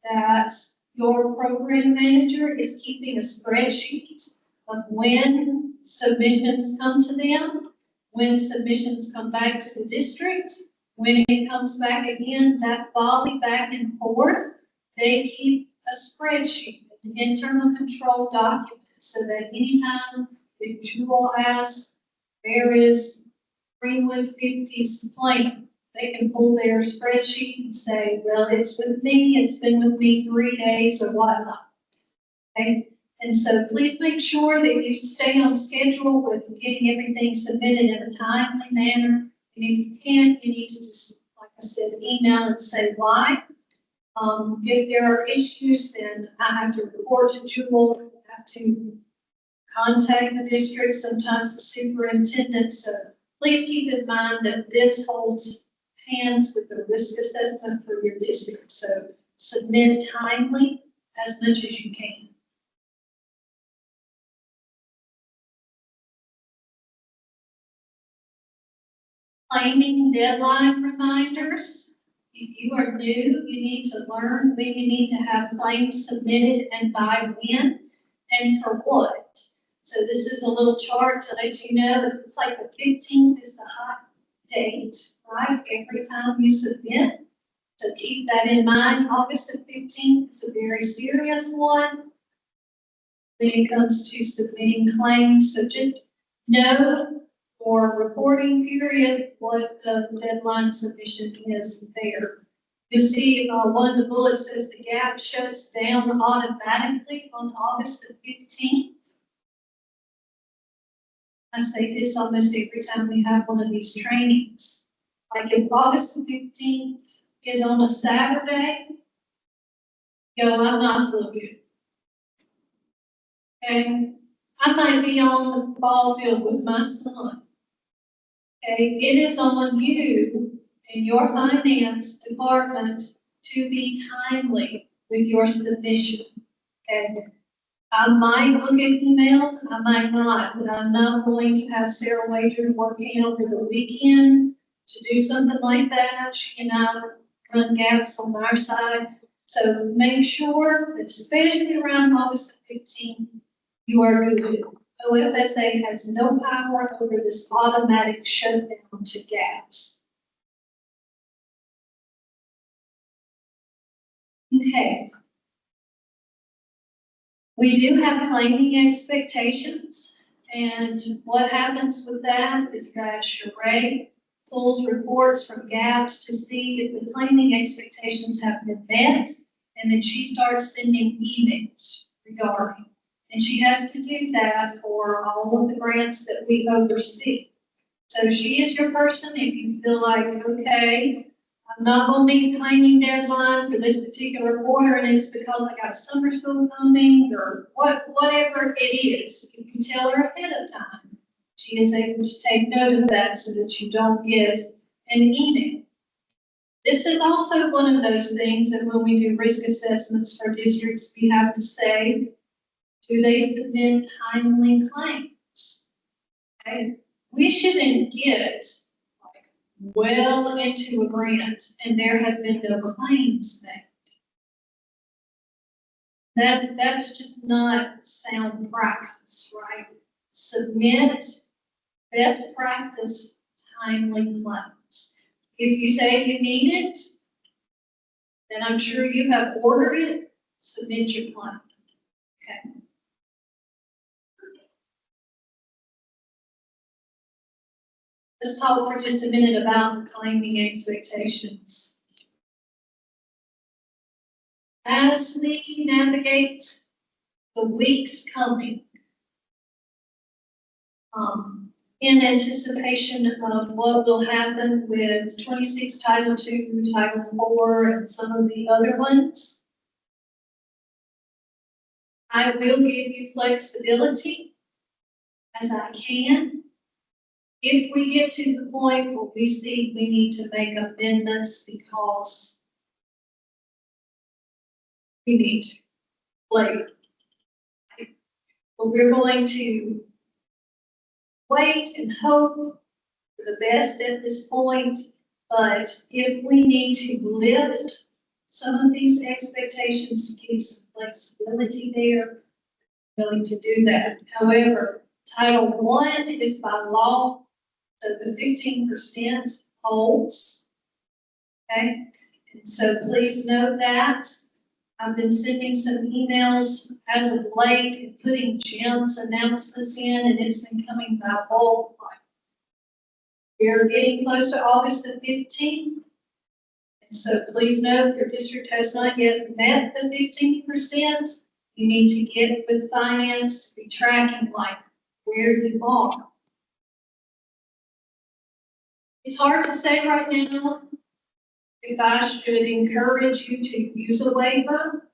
that your program manager is keeping a spreadsheet of when submissions come to them, when submissions come back to the district, when it comes back again, that volley back and forth, they keep a spreadsheet, an internal control document, so that anytime if Jewel asks, where is Greenwood 50's plan, they can pull their spreadsheet and say, well, it's with me, it's been with me 3 days or whatnot. Okay, and so please make sure that you stay on schedule with getting everything submitted in a timely manner. And if you can't, you need to just, like I said, email and say why. If there are issues, then I have to report to Jewel, I have to contact the district, sometimes the superintendent. So please keep in mind that this holds hands with the risk assessment for your district. So submit timely as much as you can. Claiming deadline reminders. If you are new, you need to learn when you need to have claims submitted and by when and for what. So this is a little chart to let you know that it's like the 15th is the hot date, right? Every time you submit. So keep that in mind. August the 15th is a very serious one when it comes to submitting claims. So just know for reporting period what the deadline submission is there. You'll see one of the bullets says the gap shuts down automatically on August the 15th. I say this almost every time we have one of these trainings. Like if August the 15th is on a Saturday, I'm not looking. Okay, I might be on the ball field with my son. Okay, it is on you and your finance department to be timely with your submission. Okay, I might look at emails, I might not, but I'm not going to have Sarah Wagers working over the weekend to do something like that. She and I run gaps on our side. So make sure that especially around August the 15th, you are good. OFSA has no power over this automatic shutdown to gaps. Okay. We do have claiming expectations, and what happens with that is that Sheree pulls reports from gaps to see if the claiming expectations have been met, and then she starts sending emails regarding. And she has to do that for all of the grants that we oversee. So she is your person if you feel like, okay, I'm not going to meet the claiming deadline for this particular quarter, and it's because I got summer school coming or whatever it is. If you tell her ahead of time, she is able to take note of that so that you don't get an email. This is also one of those things that when we do risk assessments for districts, we have to say, do they submit timely claims? Okay, we shouldn't get well into a grant and there have been no claims made. That's just not sound practice, right? Submit best practice timely claims. If you say you need it, then I'm sure you have ordered it, submit your claim. Okay. Let's talk for just a minute about claiming expectations. As we navigate the weeks coming, in anticipation of what will happen with 26 Title II, Title IV, and some of the other ones, I will give you flexibility as I can. If we get to the point where we see we need to make amendments because we need to later. But we're going to wait and hope for the best at this point. But if we need to lift some of these expectations to keep some flexibility there, we're going to do that. However, Title I is by law, so the 15% holds. Okay, and so please note that. I've been sending some emails as of late and putting Jim's announcements in, and it's been coming by bulk. We're getting close to August the 15th. And so please note your district has not yet met the 15%. You need to get with finance to be tracking like where you are. It's hard to say right now if I should encourage you to use a waiver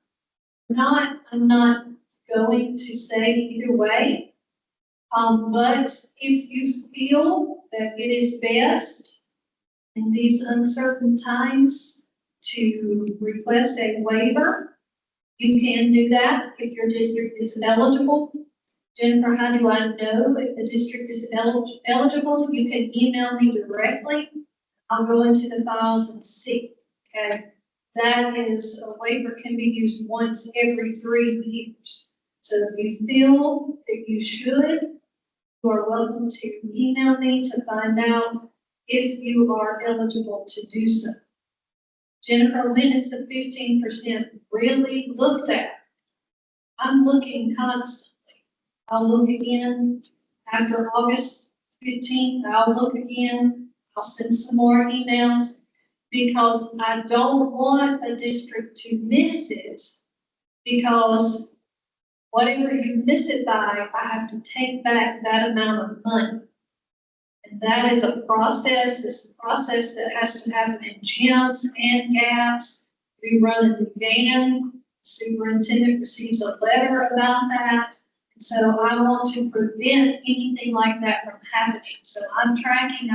or not. I'm not going to say either way. But if you feel that it is best in these uncertain times to request a waiver, you can do that if your district is eligible. Jennifer, how do I know if the district is eligible? You can email me directly. I'll go into the files and see, okay? That is, a waiver can be used once every 3 years. So if you feel that you should, you are welcome to email me to find out if you are eligible to do so. Jennifer, when is the 15% really looked at? I'm looking constantly. I'll look again after August 15th. I'll look again. I'll send some more emails because I don't want a district to miss it, because whatever you miss it by, I have to take back that amount of money. And that is a process. It's a process that has to happen in gyms and gaps. We run a new van. Superintendent receives a letter about that. And so I want to prevent anything like that from happening. So I'm tracking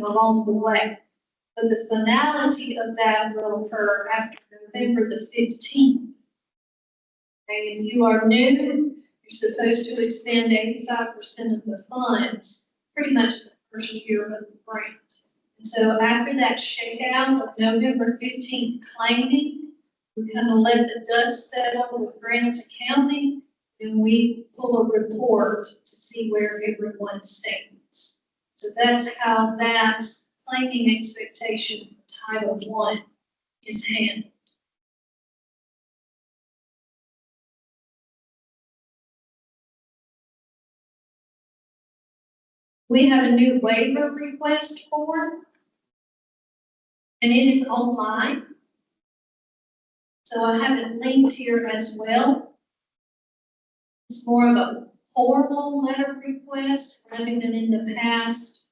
along the way. But the finality of that will occur after November the 15th. And if you are new, you're supposed to expend 85% of the funds, pretty much the first year of the grant. And so after that shakeout of November 15th claiming, we kind of let the dust settle with grants accounting, and we pull a report to see where everyone stands. So that's how that claiming expectation for Title I is handled. We have a new waiver request form, and it is online. So I have it linked here as well. It's more of a formal letter request rather than in the past,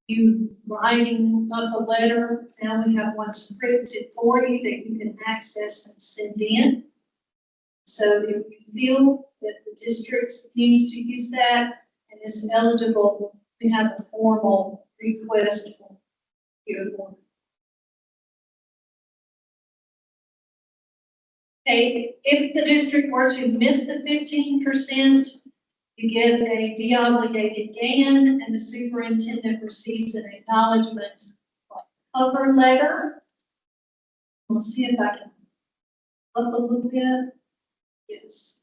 you writing up a letter. Now we have one scripted for you that you can access and send in. So if you feel that the district needs to use that and is eligible, we have a formal request for your form. Okay, if the district were to miss the 15%, you get a deobligated GAN, and the superintendent receives an acknowledgement cover letter. We'll see if I can up a little bit. Yes.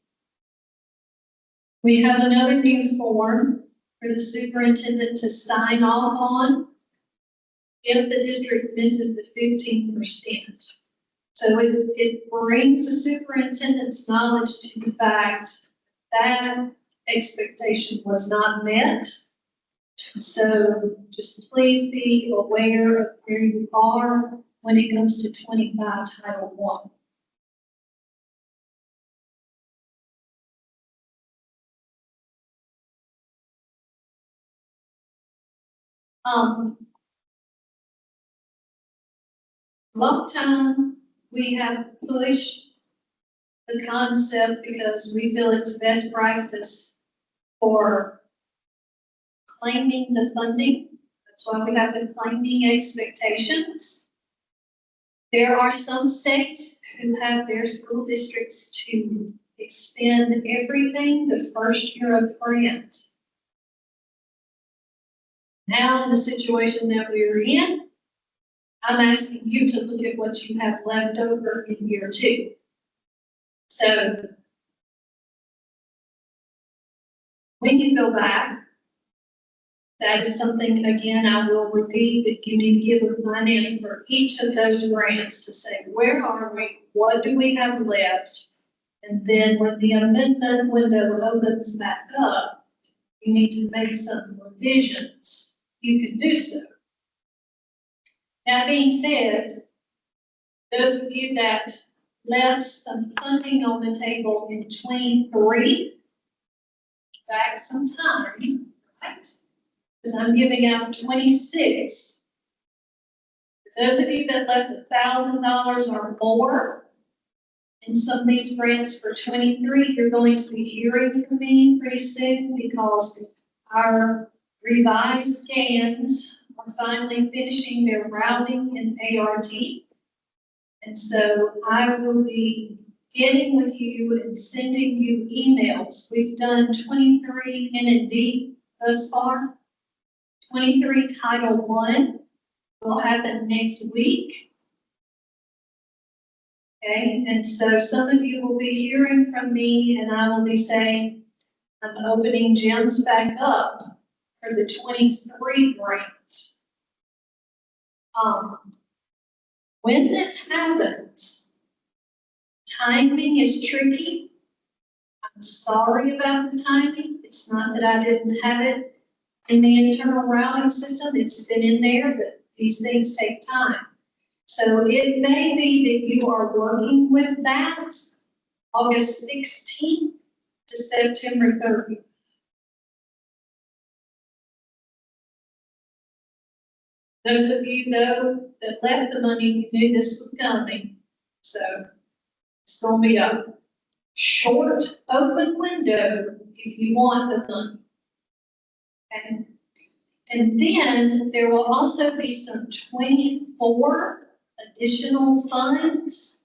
We have another new form for the superintendent to sign off on if the district misses the 15%. So it brings the superintendent's knowledge to the fact that expectation was not met. So just please be aware of where you are when it comes to 25 Title I. Long time we have pushed the concept because we feel it's best practice for claiming the funding. That's why we have the claiming expectations. There are some states who have their school districts to expend everything the first year of grant. Now in the situation that we're in, I'm asking you to look at what you have left over in year 2. So when you go back, that is something, again, I will repeat, that you need to give a finance for each of those grants to say, where are we? What do we have left? And then when the amendment window opens back up, you need to make some revisions. You can do so. That being said, those of you that left some funding on the table in 23, back some time, right? Because I'm giving out 26. For those of you that left $1,000 or more in some of these grants for 23, you're going to be hearing from me pretty soon, because our revised GANs are finally finishing their routing in ART. And so I will be getting with you and sending you emails. We've done 23 N&D thus far, 23 Title I will happen next week. Okay, and so some of you will be hearing from me and I will be saying, I'm opening gyms back up for the 23 grant. When this happens, timing is tricky. I'm sorry about the timing. It's not that I didn't have it in the internal routing system. It's been in there, but these things take time. So it may be that you are working with that August 16th to September 30th. Those of you, though, that left the money, you knew this was coming. So it's going to be a short, open window if you want the money. Okay? And then there will also be some 24 additional funds,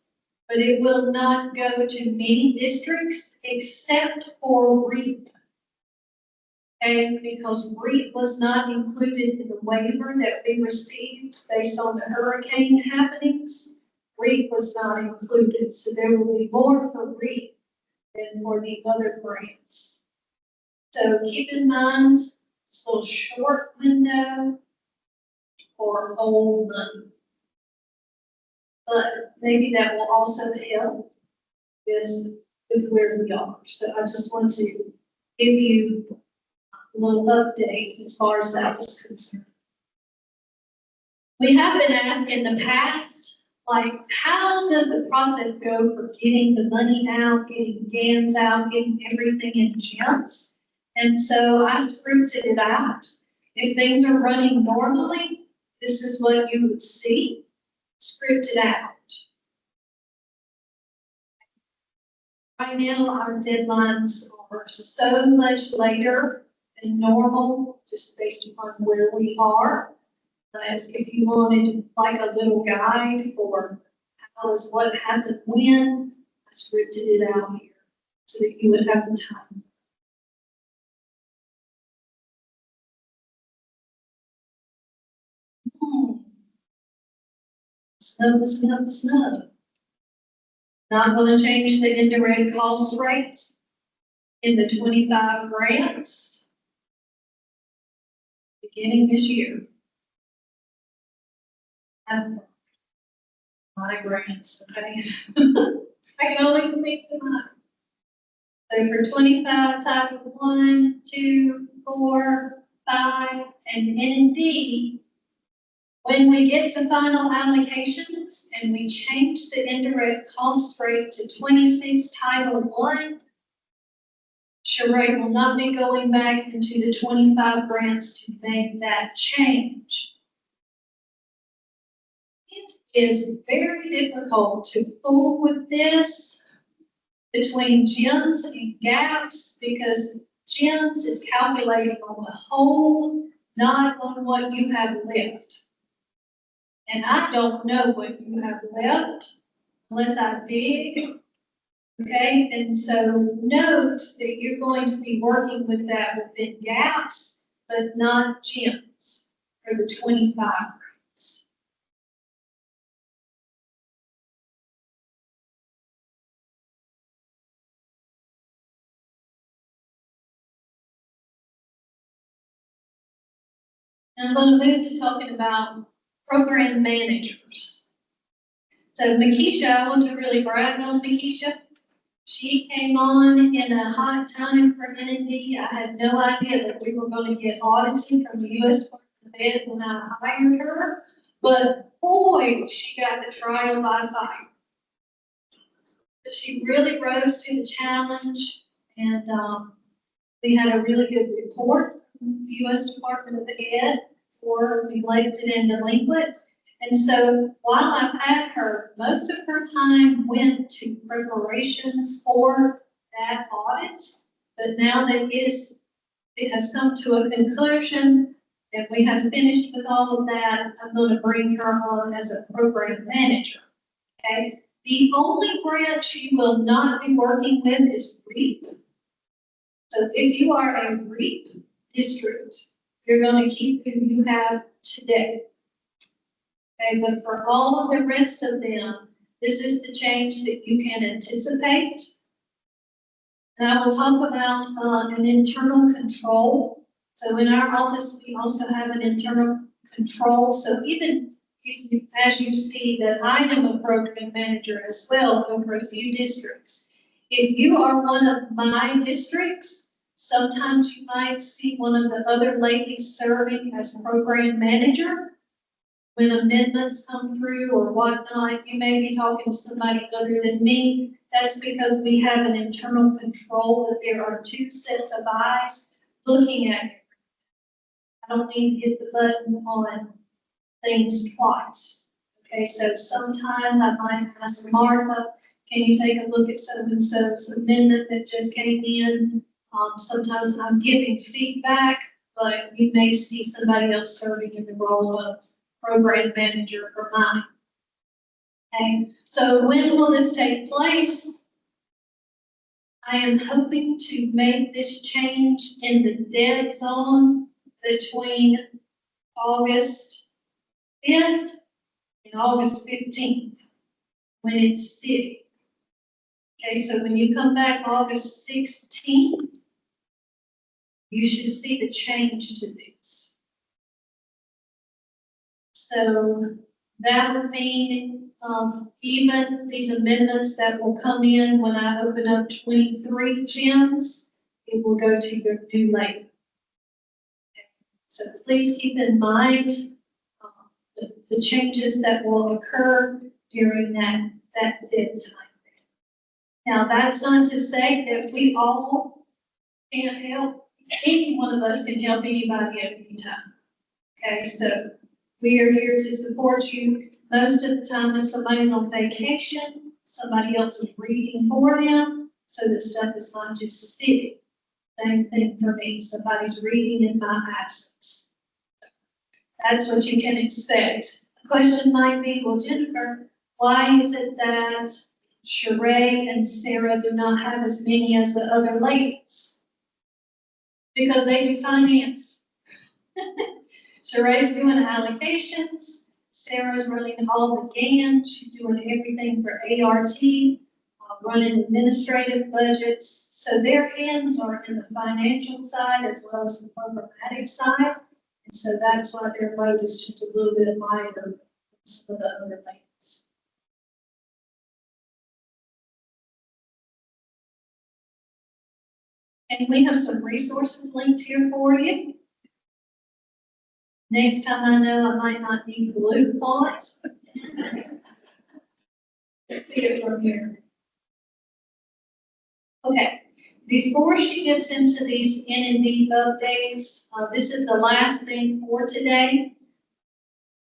but it will not go to many districts except for REAP. Okay, because REAP was not included in the waiver that we received based on the hurricane happenings. REAP was not included, so there will be more for REAP than for the other grants. So keep in mind, this little short window for old money. But maybe that will also help with where we are. So I just want to give you a little update as far as that was concerned. We have been asked in the past, like, how does the process go for getting the money out, getting GANs out, getting everything in gyms? And so I scripted it out. If things are running normally, this is what you would see, scripted out. Right now, our deadlines are so much later than normal, just based upon where we are. As if you wanted like a little guide for how is what happened when, I scripted it out here so that you would have the time. Snow. Not going to change the indirect cost rate in the 25 grants beginning this year. And my grants, okay? I can only speak to mine. So for 25, Title 1, 2, 4, 5, and N&D, when we get to final allocations and we change the indirect cost rate to 26 Title 1, Sheree will not be going back into the 25 grants to make that change. It is very difficult to fool with this between gyms and gaps because gyms is calculating on the whole, not on what you have left. And I don't know what you have left unless I dig. Okay, and so note that you're going to be working with that within gaps, but not gyms for the 25 grants. I'm going to move to talking about program managers. So Makisha, I want to really brag on Makisha. She came on in a hot time for N&D. I had no idea that we were going to get audited from the U.S. Department of Ed when I hired her, but boy, she got the trial by fire. But she really rose to the challenge, and we had a really good report from the U.S. Department of Ed for neglected and delinquent. And so while I've had her, most of her time went to preparations for that audit. But now that it has come to a conclusion, and we have finished with all of that, I'm gonna bring her on as a program manager, okay? The only branch you will not be working with is REAP. So if you are a REAP district, you're gonna keep who you have today. Okay, but for all of the rest of them, this is the change that you can anticipate. And I will talk about an internal control. So in our office, we also have an internal control. So even if you, as you see that I am a program manager as well over a few districts. If you are one of my districts, sometimes you might see one of the other ladies serving as program manager. When amendments come through or whatnot, you may be talking to somebody other than me. That's because we have an internal control that there are two sets of eyes looking at it. I don't need to hit the button on things twice. Okay, so sometimes I might ask Martha, can you take a look at so-and-so's amendment that just came in? Sometimes I'm giving feedback, but you may see somebody else serving in the role of program manager for mine. Okay, so when will this take place? I am hoping to make this change in the dead zone between August 5th and August 15th, when it's city. Okay, so when you come back August 16th, you should see the change to this. So that would mean even these amendments that will come in when I open up 23 gyms, it will go to your new label. So please keep in mind the changes that will occur during that dead time. Now, that's not to say that we all can't help. Any one of us can help anybody at any time. Okay, so we are here to support you. Most of the time, if somebody's on vacation, somebody else is reading for them, so that stuff is not just sitting. Same thing for me, somebody's reading in my absence. That's what you can expect. The question might be, well, Jennifer, why is it that Sheree and Sarah do not have as many as the other ladies? Because they do finance. Sheree's doing allocations. Sarah's running all the GAN. She's doing everything for ART, running administrative budgets. So their hands are in the financial side as well as the programmatic side. And so that's why their load is just a little bit lighter than some of the other ladies. And we have some resources linked here for you. Next time I know I might not need blue fonts. See it from here. Okay, before she gets into these N&D updates, this is the last thing for today.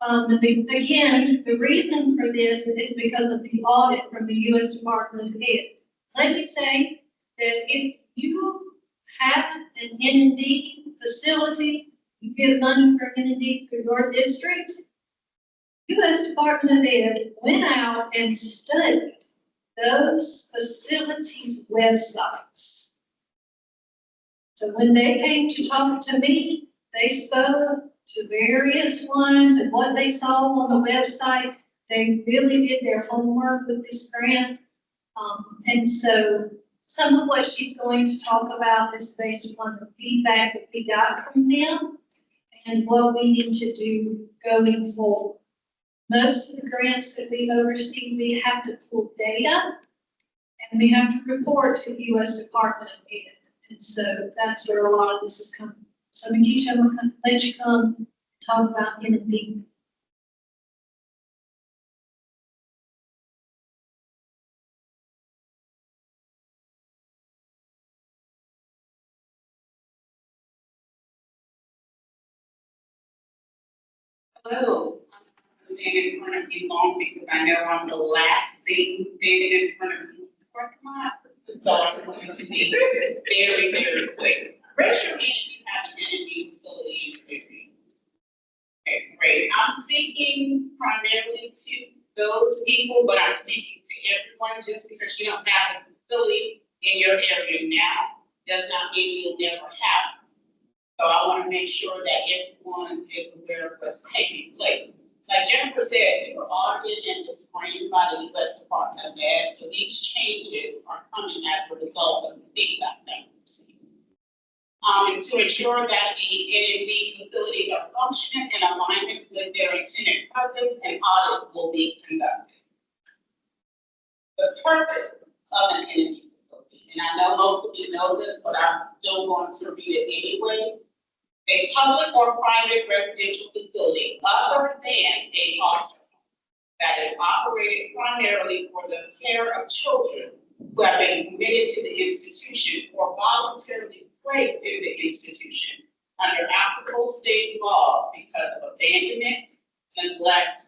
Again, the reason for this is because of the audit from the U.S. Department of Ed. Let me say that if you have an N&D facility, you get money for N&D for your district, U.S. Department of Ed went out and studied those facilities' websites. So when they came to talk to me, they spoke to various ones and what they saw on the website. They really did their homework with this grant. And so some of what she's going to talk about is based upon the feedback that we got from them and what we need to do going forward. Most of the grants that we oversee, we have to pull data and we have to report to the U.S. Department of Ed. And so that's where a lot of this is coming. So Makisha, I'm going to let you come talk about N&D. Hello, I'm standing in front of you long because I know I'm the last thing standing in front of you. So I'm going to be very, very quick. Raise your hand if you have an N&D facility in your area. people, but I'm speaking to everyone. Just because you don't have a facility in your area now, does not mean you'll never have it. So I want to make sure that everyone is aware of what's taking place. Like Jennifer said, we were audited in the spring by the U.S. Department of Ed, so these changes are coming as a result of the feedback that we've received. And to ensure that the NMB facilities are functioning in alignment with their intended purpose, an audit will be conducted. The purpose of an NMB facility, and I know most of you know this, but I'm still going to read it anyway. A public or private residential facility other than a foster home that is operated primarily for the care of children who have been committed to the institution or voluntarily placed in the institution under applicable state laws because of abandonment, neglect,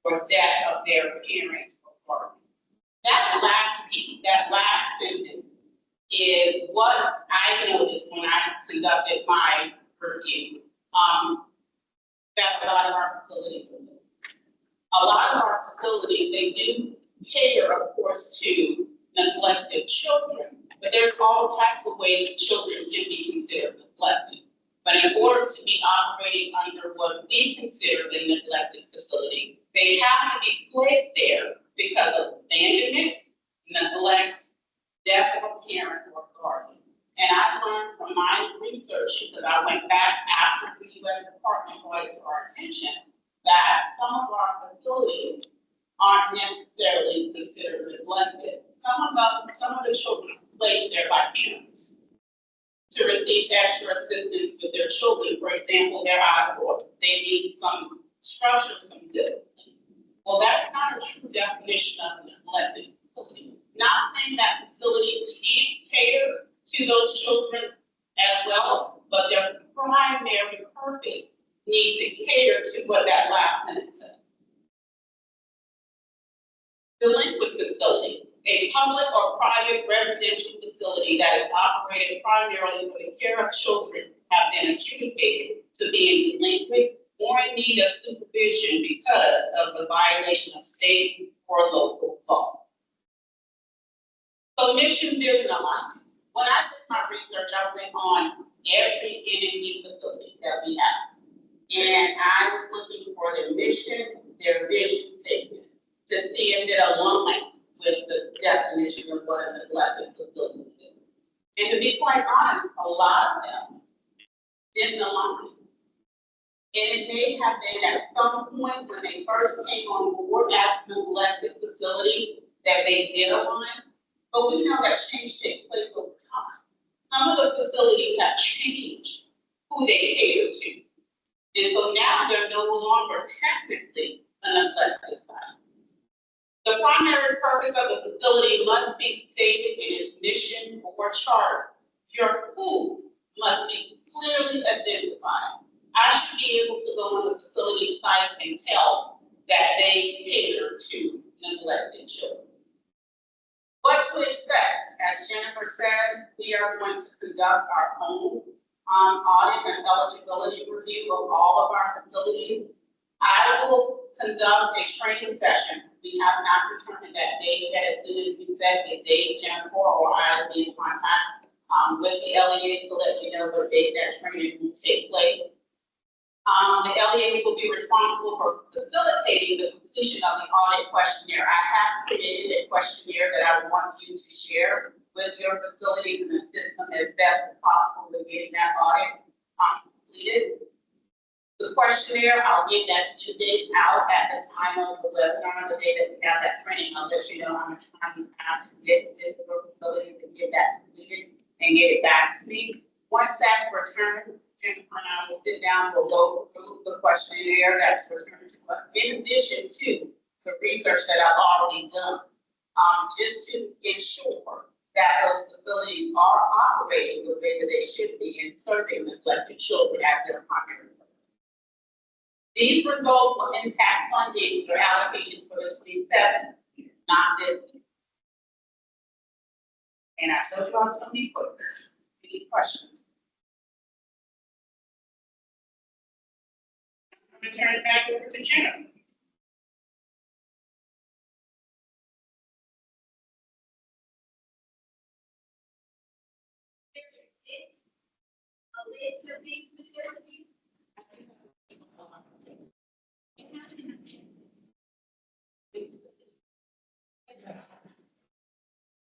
or death of their parents or partner. That last piece, that last sentence is what I noticed when I conducted my review. That a lot of our facilities do. A lot of our facilities, they do cater, of course, to neglected children, but there's all types of ways that children can be considered neglected. But in order to be operating under what we consider a neglected facility, they have to be placed there because of abandonment, neglect, death of a parent or guardian. And I learned from my research, because I went back after the U.S. Department brought it to our attention, that some of our facilities aren't necessarily considered neglected. Some of the children are placed there by parents to receive extra assistance with their children. For example, they're out of order. They need some structure, some discipline. Well, that's not a true definition of a neglected facility. Not saying that facility can't cater to those children as well, but their primary purpose needs to cater to what that last sentence says. Delinquent facility, a public or private residential facility that is operated primarily for the care of children have been adjudicated to being delinquent or in need of supervision because of the violation of state or local law. So mission, vision, alignment. When I did my research, I went on every NMB facility that we have. And I was looking for their mission, their vision statement, to see if it aligned with the definition of what a neglected facility is. And to be quite honest, a lot of them didn't align. And it may have been at some point when they first came on board as a neglected facility that they did align. But we know that change takes place over time. Some of the facilities have changed who they cater to. And so now they're no longer technically a neglected site. The primary purpose of the facility must be stated in its mission or charter. Your who must be clearly identified. I should be able to go on the facility site and tell that they cater to neglected children. What to expect? As Jennifer said, we are going to conduct our own audit and eligibility review of all of our facilities. I will conduct a training session. We have not determined that date yet. As soon as we set the date, Jennifer or I will be in contact with the LEA to let you know what date that training will take place. The LEA will be responsible for facilitating the completion of the audit questionnaire. I have created a questionnaire that I want you to share with your facilities and assist them as best as possible with getting that audit completed. The questionnaire, I'll get that due date out at the time of the webinar, the day that we have that training. I'll let you know how much time you have to get with your facility to get that completed and get it back to me. Once that's returned, Jennifer and I will sit down, we'll go through the questionnaire that's returned to us, in addition to the research that I've already done, just to ensure that those facilities are operating the way that they should be in serving neglected children at their primary purpose. These results will impact funding or allocations for the 27, not this. And I told you I was going to be quick. Any questions? I'm going to turn it back over to Jennifer.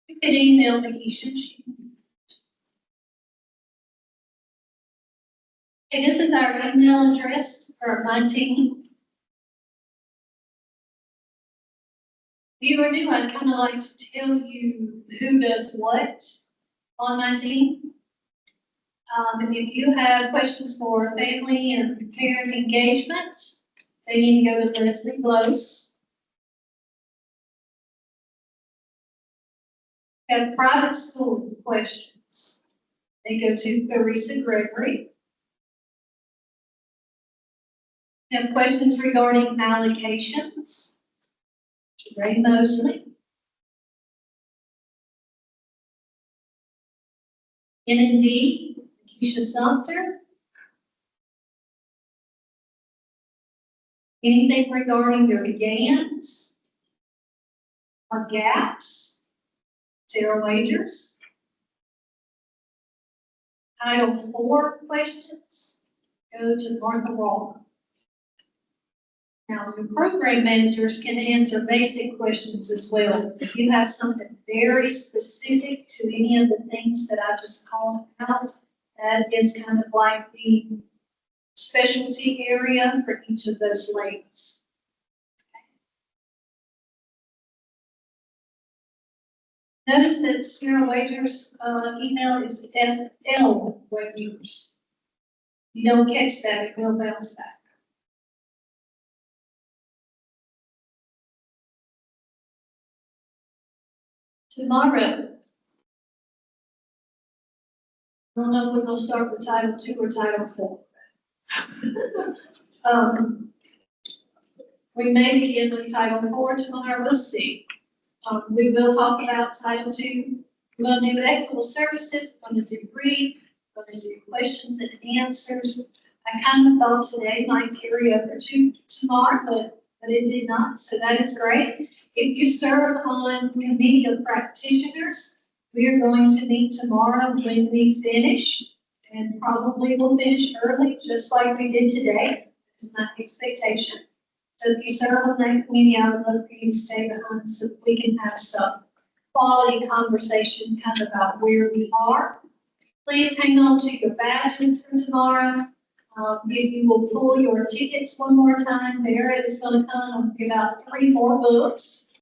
You can email Lakeisha. Okay, this is our email address for my team. If you are new, I'd kind of like to tell you who does what on my team. And if you have questions for family and parent engagement, they need to go to Leslie Close. Have private school questions, they go to Theresa Gregory. Have questions regarding allocations, to Ray Mosley. N&D, Keisha Sumter. Anything regarding your GANs or gaps, Sarah Wagers. Title IV questions, go to Martha Walker. Now, the program managers can answer basic questions as well. If you have something very specific to any of the things that I just called out, that is kind of like the specialty area for each of those lanes. Notice that Sarah Wagers' email is SL Wagers. If you don't catch that, it will bounce back. Tomorrow, I don't know if we're gonna start with Title II or Title IV. We may begin with Title IV tomorrow, we'll see. We will talk about Title II. We're gonna do equitable services, we're gonna do brief, we're gonna do questions and answers. I kind of thought today might carry over to tomorrow, but it did not, so that is great. If you serve on committee of practitioners, we are going to meet tomorrow when we finish, and probably we'll finish early, just like we did today. It's my expectation. So if you serve on that committee, I would love for you to stay behind so that we can have some quality conversation kind of about where we are. Please hang on to your badges for tomorrow. If you will pull your tickets one more time, Barrett is going to come and give out 3 more books.